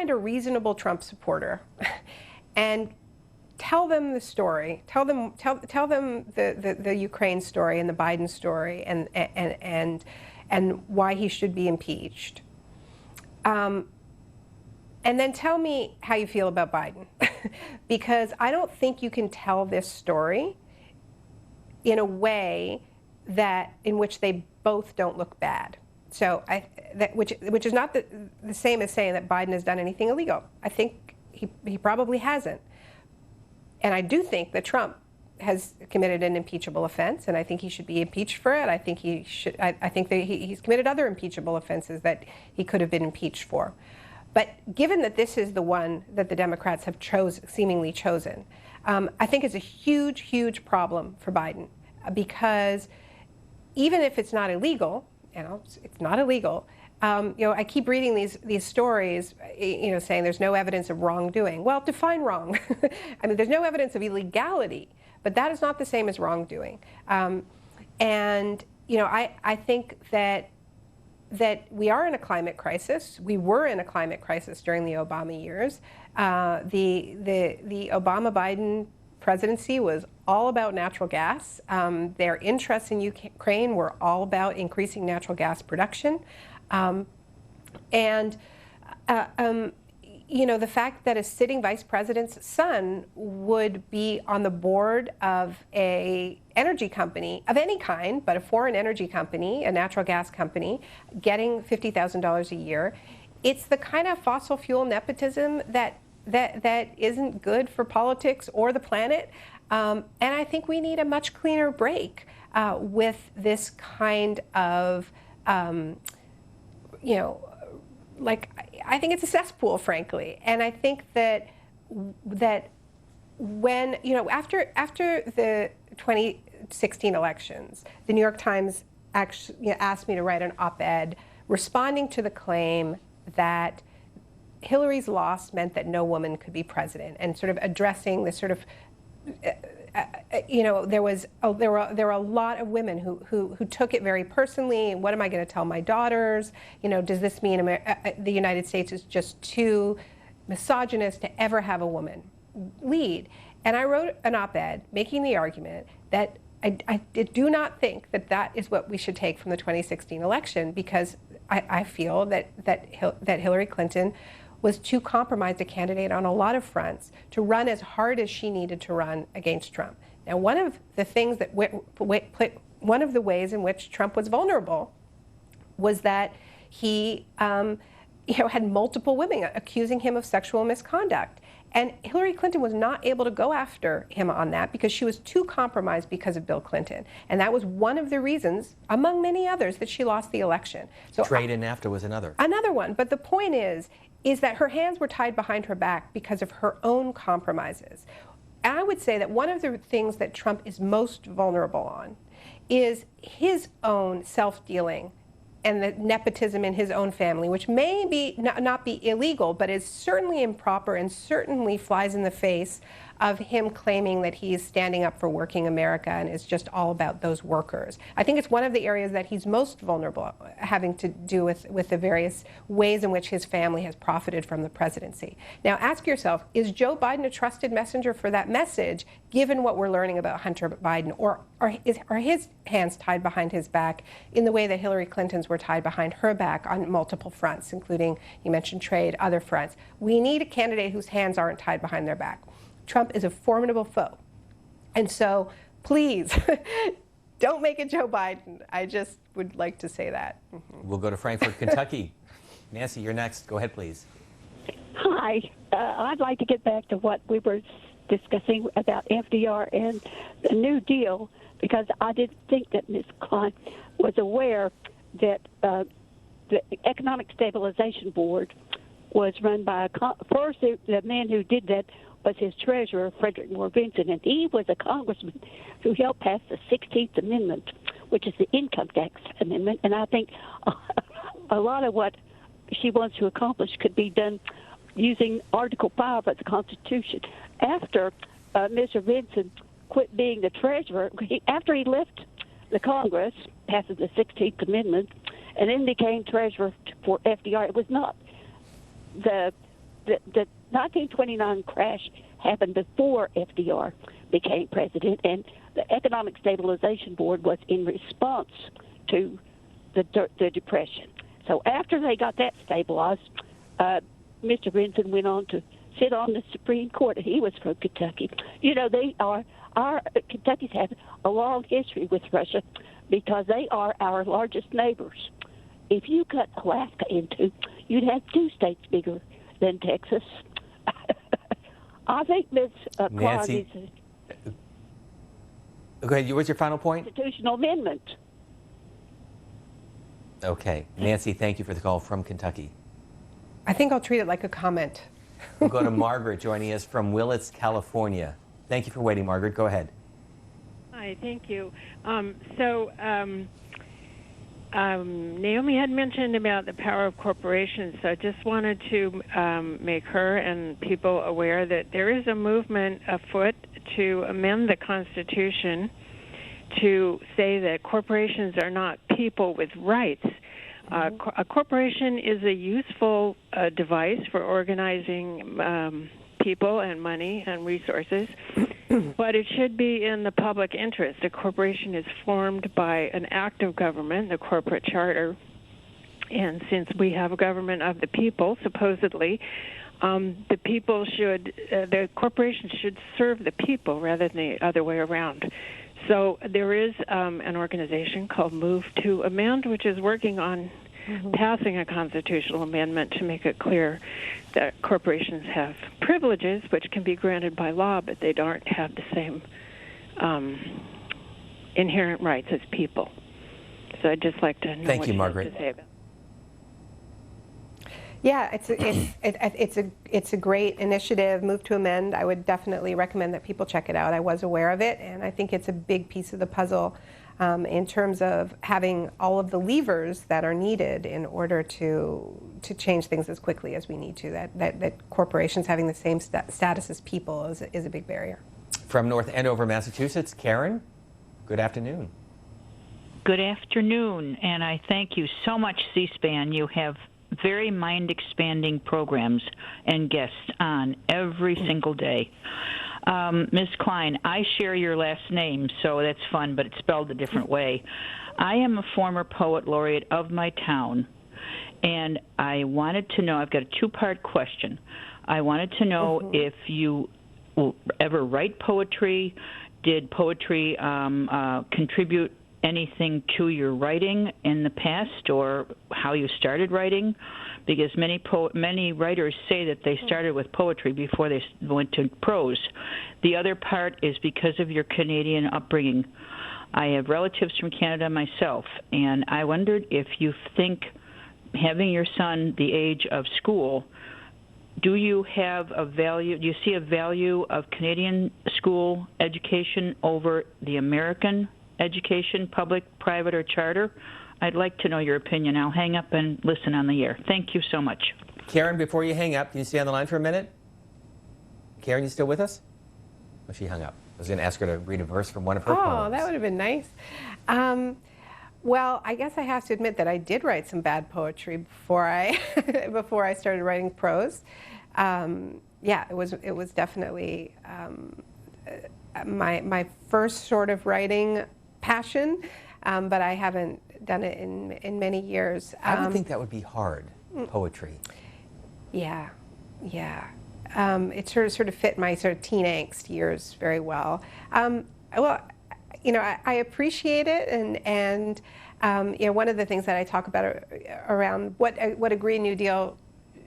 a reasonable Trump supporter and tell them the story. Tell them the Ukraine story and the Biden story and why he should be impeached. And then tell me how you feel about Biden, because I don't think you can tell this story in a way in which they both don't look bad. So which is not the same as saying that Biden has done anything illegal. I think he probably hasn't. And I do think that Trump has committed an impeachable offense, and I think he should be impeached for it. I think he should. I think that he's committed other impeachable offenses that he could have been impeached for. But given that this is the one that the Democrats have seemingly chosen, I think it's a huge, huge problem for Biden, because even if it's not illegal, you know, it's not illegal. You know, I keep reading these stories, you know, saying there's no evidence of wrongdoing. Well, define wrong. I mean, there's no evidence of illegality, but that is not the same as wrongdoing. And you know, I think that we are in a climate crisis. We were in a climate crisis during the Obama years. The Obama-Biden presidency was all about natural gas. Their interests in Ukraine were all about increasing natural gas production. You know, the fact that a sitting vice president's son would be on the board of an energy company of any kind, but a foreign energy company, a natural gas company, getting $50,000 a year, it's the kind of fossil fuel nepotism that isn't good for politics or the planet. And I think we need a much cleaner break with this kind of, you know, like, I think it's a cesspool, frankly. And I think that when, after the 2016 elections, the New York Times actually asked me to write an op-ed responding to the claim that Hillary's loss meant that no woman could be president, and sort of addressing this sort of, there were a lot of women who took it very personally. What am I going to tell my daughters? Does this mean the United States is just too misogynist to ever have a woman lead? And I wrote an op-ed making the argument that I do not think that is what we should take from the 2016 election, because I feel that Hillary Clinton was too compromised a candidate on a lot of fronts to run as hard as she needed to run against Trump. Now, one of the ways in which Trump was vulnerable was that he had multiple women accusing him of sexual misconduct. And Hillary Clinton was not able to go after him on that because she was too compromised because of Bill Clinton. And that was one of the reasons, among many others, that she lost the election. So trade and NAFTA was another. Another one. But the point is that her hands were tied behind her back because of her own compromises. And I would say that one of the things that Trump is most vulnerable on is his own self-dealing and the nepotism in his own family, which may not be illegal, but is certainly improper and certainly flies in the face of him claiming that he is standing up for working America and is just all about those workers. I think it's one of the areas that he's most vulnerable, having to do with the various ways in which his family has profited from the presidency. Now ask yourself, is Joe Biden a trusted messenger for that message, given what we're learning about Hunter Biden, or are his hands tied behind his back in the way that Hillary Clinton's were tied behind her back on multiple fronts, including, you mentioned trade, other fronts? We need a candidate whose hands aren't tied behind their back. Trump is a formidable foe. And so please, don't make it Joe Biden. I just would like to say that. We'll go to Frankfort, Kentucky. Nancy, you're next. Go ahead, please. Hi. I'd like to get back to what we were discussing about FDR and the New Deal, because I didn't think that Ms. Klein was aware that the Economic Stabilization Board was run by first, the man who did that was his treasurer, Frederick Moore Vincent, and he was a congressman who helped pass the 16th Amendment, which is the income tax amendment. And I think a lot of what she wants to accomplish could be done using Article 5 of the Constitution. After Mr. Vincent quit being the treasurer, after he left the Congress, passes the 16th Amendment, and then became treasurer for FDR, it was not the 1929 crash happened before FDR became president, and the Economic Stabilization Board was in response to the Depression. So after they got that stabilized, Mr. Vincent went on to sit on the Supreme Court. He was from Kentucky. Our Kentucky's had a long history with Russia because they are our largest neighbors. If you cut Alaska in two, you'd have two states bigger than Texas. I think Ms. Nancy, go ahead. What's your final point? Constitutional amendment. Okay. Nancy, thank you for the call from Kentucky. I think I'll treat it like a comment. We'll go to Margaret joining us from Willits, California. Thank you for waiting, Margaret. Go ahead. Hi, thank you. Naomi had mentioned about the power of corporations, so I just wanted to make her and people aware that there is a movement afoot to amend the Constitution to say that corporations are not people with rights. A corporation is a useful device for organizing people and money and resources, but it should be in the public interest. A corporation is formed by an act of government, the corporate charter, and since we have a government of the people, supposedly, the corporation should serve the people rather than the other way around. So there is an organization called Move to Amend, which is working on passing a constitutional amendment to make it clear that corporations have privileges which can be granted by law, but they don't have the same inherent rights as people. So I'd just like to know Thank what you, you Margaret. have to say about Yeah, it's a great initiative, Move to Amend. I would definitely recommend that people check it out. I was aware of it, and I think it's a big piece of the puzzle in terms of having all of the levers that are needed in order to change things as quickly as we need to. That corporations having the same status as people is a big barrier. From North Andover, Massachusetts, Karen, good afternoon. Good afternoon, and I thank you so much, C-SPAN. You have very mind-expanding programs and guests on every single day. Ms. Klein, I share your last name, so that's fun, but it's spelled a different way. I am a former poet laureate of my town, and I wanted to know, I've got a two-part question. I wanted to know if you will ever write poetry. Did poetry contribute anything to your writing in the past, or how you started writing? Because many writers say that they started with poetry before they went to prose. The other part is because of your Canadian upbringing. I have relatives from Canada myself, and I wondered if you think, having your son the age of school, do you see a value of Canadian school education over the American education, public, private, or charter? I'd like to know your opinion. I'll hang up and listen on the air. Thank you so much. Karen, before you hang up, can you stay on the line for a minute? Karen, you still with us? Oh, she hung up. I was going to ask her to read a verse from one of her poems. Oh, that would have been nice. Well, I guess I have to admit that I did write some bad poetry before I before I started writing prose. Yeah, it was definitely my first sort of writing passion, but I haven't done it in many years. I would think that would be hard, poetry. Yeah. It sort of fit my sort of teen angst years very well. Well, you know, I appreciate it, and you know, one of the things that I talk about around what a Green New Deal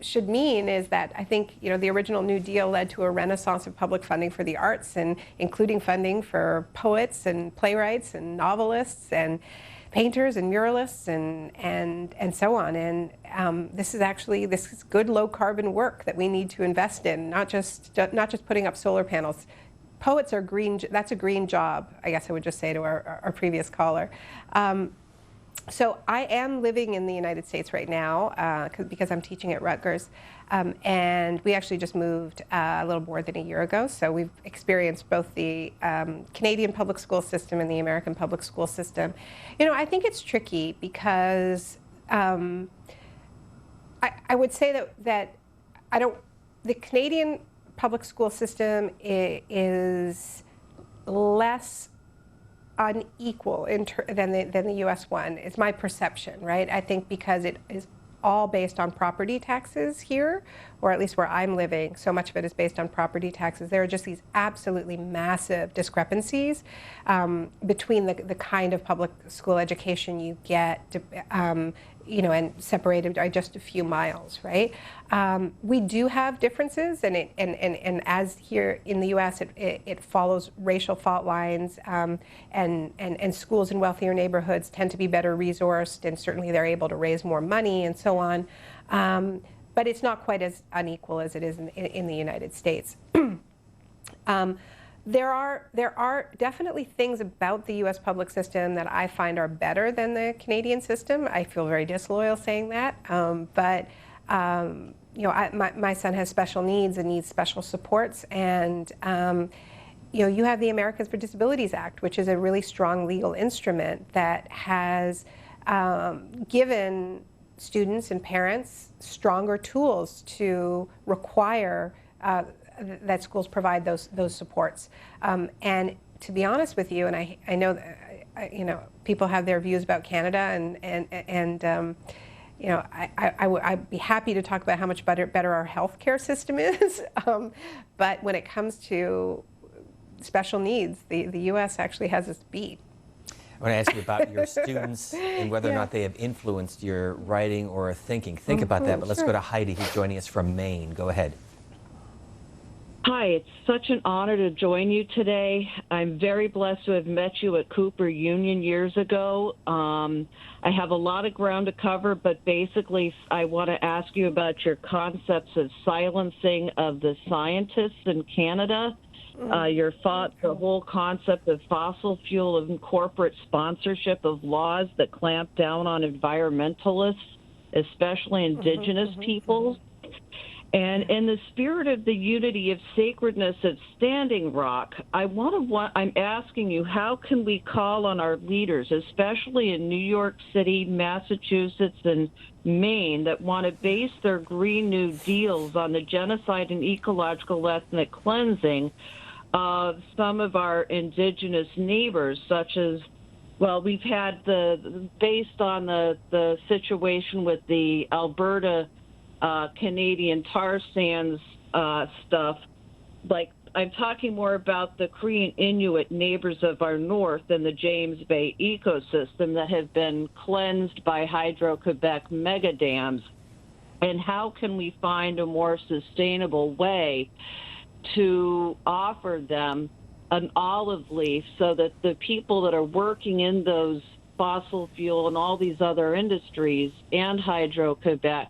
should mean is that I think, you know, the original New Deal led to a renaissance of public funding for the arts, and including funding for poets and playwrights and novelists and painters and muralists and so on. And this is good low carbon work that we need to invest in, not just putting up solar panels. Poets are green. That's a green job, I guess I would just say to our previous caller. So I am living in the United States right now because I'm teaching at Rutgers, and we actually just moved a little more than a year ago. So we've experienced both the Canadian public school system and the American public school system. You know, I think it's tricky because I would say that the Canadian public school system is less unequal than the U.S. one. Is my perception, right? I think because it is all based on property taxes here, or at least where I'm living, so much of it is based on property taxes. There are just these absolutely massive discrepancies between the kind of public school education you get, you know, and separated by just a few miles, right? We do have differences, and as here in the U.S., it follows racial fault lines, and schools in wealthier neighborhoods tend to be better resourced, and certainly they're able to raise more money and so on. But it's not quite as unequal as it is in the United States. There are definitely things about the U.S. public system that I find are better than the Canadian system. I feel very disloyal saying that, but you know, my son has special needs and needs special supports, and you know, you have the Americans with Disabilities Act, which is a really strong legal instrument that has given students and parents stronger tools to require that schools provide those supports. And to be honest with you, and I know that, you know, people have their views about Canada, and you know, I'd be happy to talk about how much better our healthcare system is. But when it comes to special needs, the U.S. actually has us beat. I want to ask you about your students and whether or not they have influenced your writing or thinking. Think about that, but let's go to Heidi, who's joining us from Maine. Go ahead. Hi, it's such an honor to join you today. I'm very blessed to have met you at Cooper Union years ago. I have a lot of ground to cover, but basically I want to ask you about your concepts of silencing of the scientists in Canada. Your thought, the whole concept of fossil fuel and corporate sponsorship of laws that clamp down on environmentalists, especially indigenous peoples. And in the spirit of the unity of sacredness at Standing Rock, I'm asking you, how can we call on our leaders, especially in New York City, Massachusetts, and Maine, that want to base their Green New Deals on the genocide and ecological ethnic cleansing of some of our indigenous neighbors, such as, well, we've had based on the situation with the Alberta Canadian tar sands stuff, like I'm talking more about the Korean Inuit neighbors of our north and the James Bay ecosystem that have been cleansed by Hydro-Quebec mega dams. And how can we find a more sustainable way to offer them an olive leaf so that the people that are working in those fossil fuel and all these other industries and Hydro-Quebec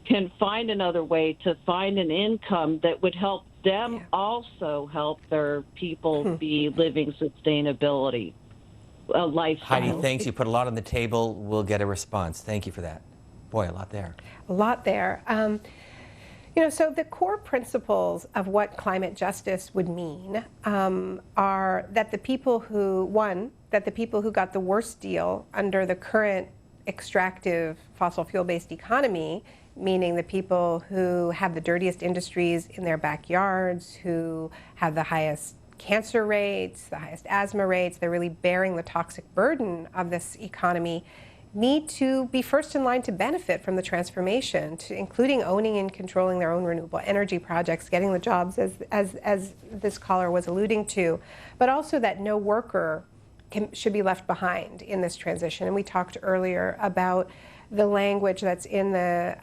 can find another way to find an income that would help them also help their people be living sustainability lifestyle. Heidi, thanks. You put a lot on the table. We'll get a response. Thank you for that. Boy, a lot there. A lot there. So the core principles of what climate justice would mean are that the people who got the worst deal under the current extractive fossil fuel-based economy, meaning the people who have the dirtiest industries in their backyards, who have the highest cancer rates, the highest asthma rates, they're really bearing the toxic burden of this economy, need to be first in line to benefit from the transformation, including owning and controlling their own renewable energy projects, getting the jobs as this caller was alluding to, but also that no worker should be left behind in this transition. And we talked earlier about the language that's in the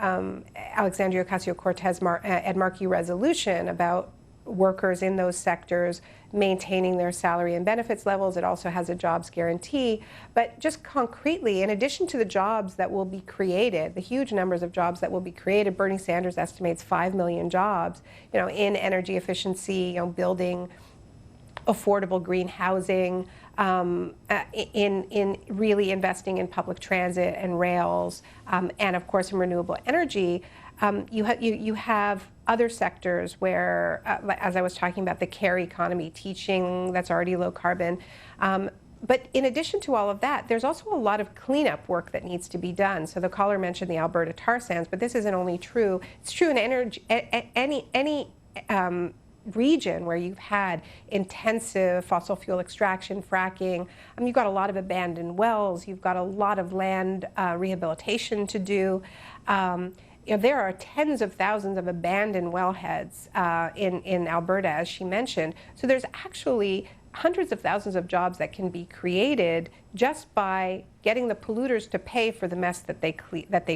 Alexandria Ocasio-Cortez Ed Markey resolution about workers in those sectors maintaining their salary and benefits levels. It also has a jobs guarantee. But just concretely, in addition to the jobs that will be created, the huge numbers of jobs that will be created, Bernie Sanders estimates 5 million jobs, in energy efficiency, building affordable green housing, in really investing in public transit and rails, and of course in renewable energy. You have other sectors where, as I was talking about, the care economy, teaching that's already low carbon. But in addition to all of that, there's also a lot of cleanup work that needs to be done. So the caller mentioned the Alberta tar sands, but this isn't only true. It's true in any region where you've had intensive fossil fuel extraction, fracking. You've got a lot of abandoned wells. You've got a lot of land rehabilitation to do. There are tens of thousands of abandoned wellheads in Alberta, as she mentioned. So there's actually hundreds of thousands of jobs that can be created just by getting the polluters to pay for the mess that they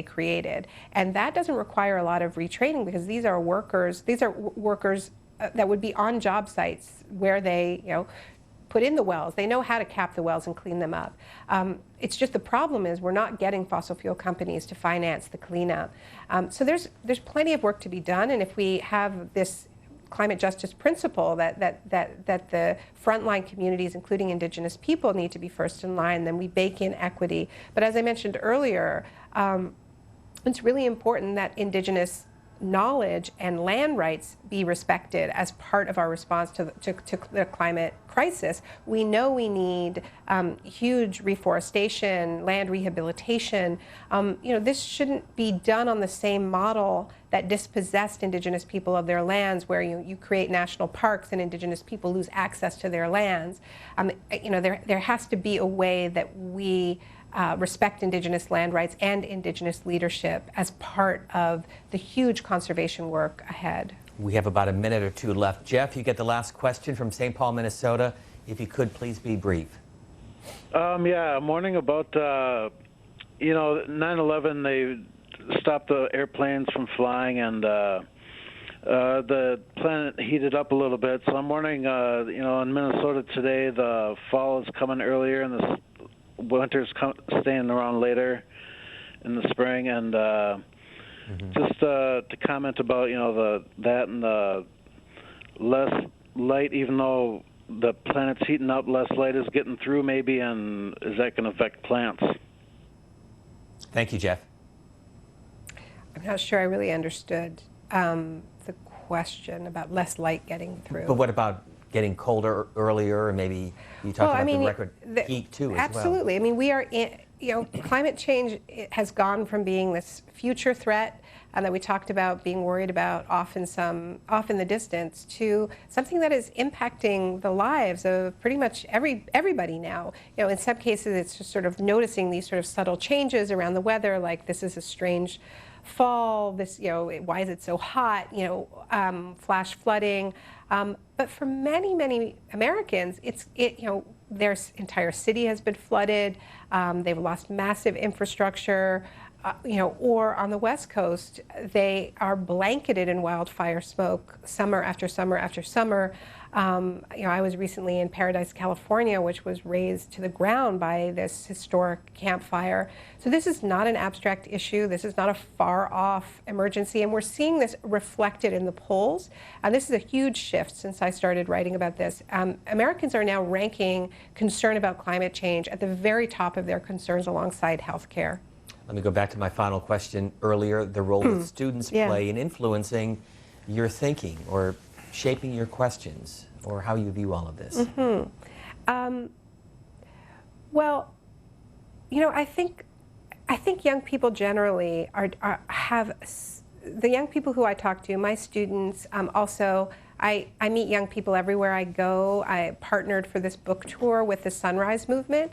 created. And that doesn't require a lot of retraining, because these are workers that would be on job sites where they, put in the wells. They know how to cap the wells and clean them up. It's just the problem is we're not getting fossil fuel companies to finance the cleanup. So there's plenty of work to be done, and if we have this climate justice principle that the frontline communities, including Indigenous people, need to be first in line, then we bake in equity. But as I mentioned earlier, it's really important that Indigenous knowledge and land rights be respected as part of our response to the climate crisis. We know we need huge reforestation, land rehabilitation. This shouldn't be done on the same model that dispossessed Indigenous people of their lands, where you create national parks and Indigenous people lose access to their lands. There has to be a way that we respect Indigenous land rights and Indigenous leadership as part of the huge conservation work ahead. We have about a minute or two left. Jeff, you get the last question from St. Paul, Minnesota. If you could, please be brief. I'm wondering about, 9/11, they stopped the airplanes from flying, and the planet heated up a little bit. So I'm wondering, in Minnesota today, the fall is coming earlier and the winter's staying around later in the spring. And just to comment about, that and the less light, even though the planet's heating up, less light is getting through maybe, and is that going to affect plants? Thank you, Jeff. I'm not sure I really understood the question about less light getting through. But what about getting colder earlier, or maybe you talked about the record heat too as well? Absolutely. I mean, we are in, climate change has gone from being this future threat that we talked about, being worried about off in the distance, to something that is impacting the lives of pretty much everybody now. In some cases, it's just sort of noticing these sort of subtle changes around the weather, like this is a strange fall, this, why is it so hot, flash flooding. But for many, many Americans, their entire city has been flooded, they've lost massive infrastructure, or on the West Coast, they are blanketed in wildfire smoke summer after summer after summer. I was recently in Paradise, California, which was razed to the ground by this historic campfire. So this is not an abstract issue. This is not a far-off emergency, and we're seeing this reflected in the polls. This is a huge shift since I started writing about this. Americans are now ranking concern about climate change at the very top of their concerns alongside health care. Let me go back to my final question earlier, the role that students play in influencing your thinking or shaping your questions, or how you view all of this. Well, I think young people generally have the young people who I talk to, my students, also I meet young people everywhere I go. I partnered for this book tour with the Sunrise Movement,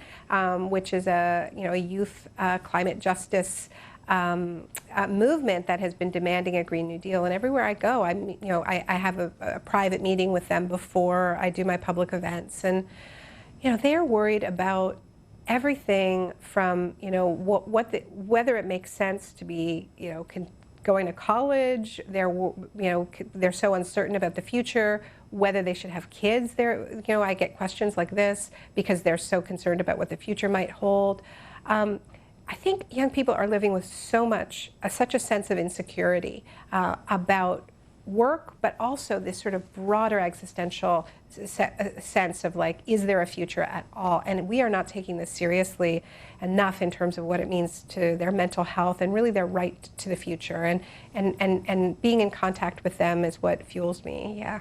which is a youth climate justice movement that has been demanding a Green New Deal. And everywhere I go, I have a private meeting with them before I do my public events, and they are worried about everything from whether it makes sense to be going to college. They're so uncertain about the future, whether they should have kids. I get questions like this because they're so concerned about what the future might hold. I think young people are living with such a sense of insecurity about work, but also this sort of broader existential sense of is there a future at all? And we are not taking this seriously enough in terms of what it means to their mental health and really their right to the future. And being in contact with them is what fuels me, yeah.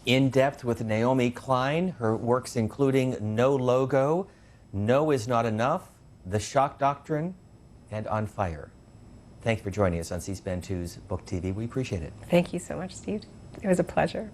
In Depth with Naomi Klein, her works including No Logo, No Is Not Enough, The Shock Doctrine, and On Fire. Thank you for joining us on C-SPAN 2's Book TV. We appreciate it. Thank you so much, Steve. It was a pleasure.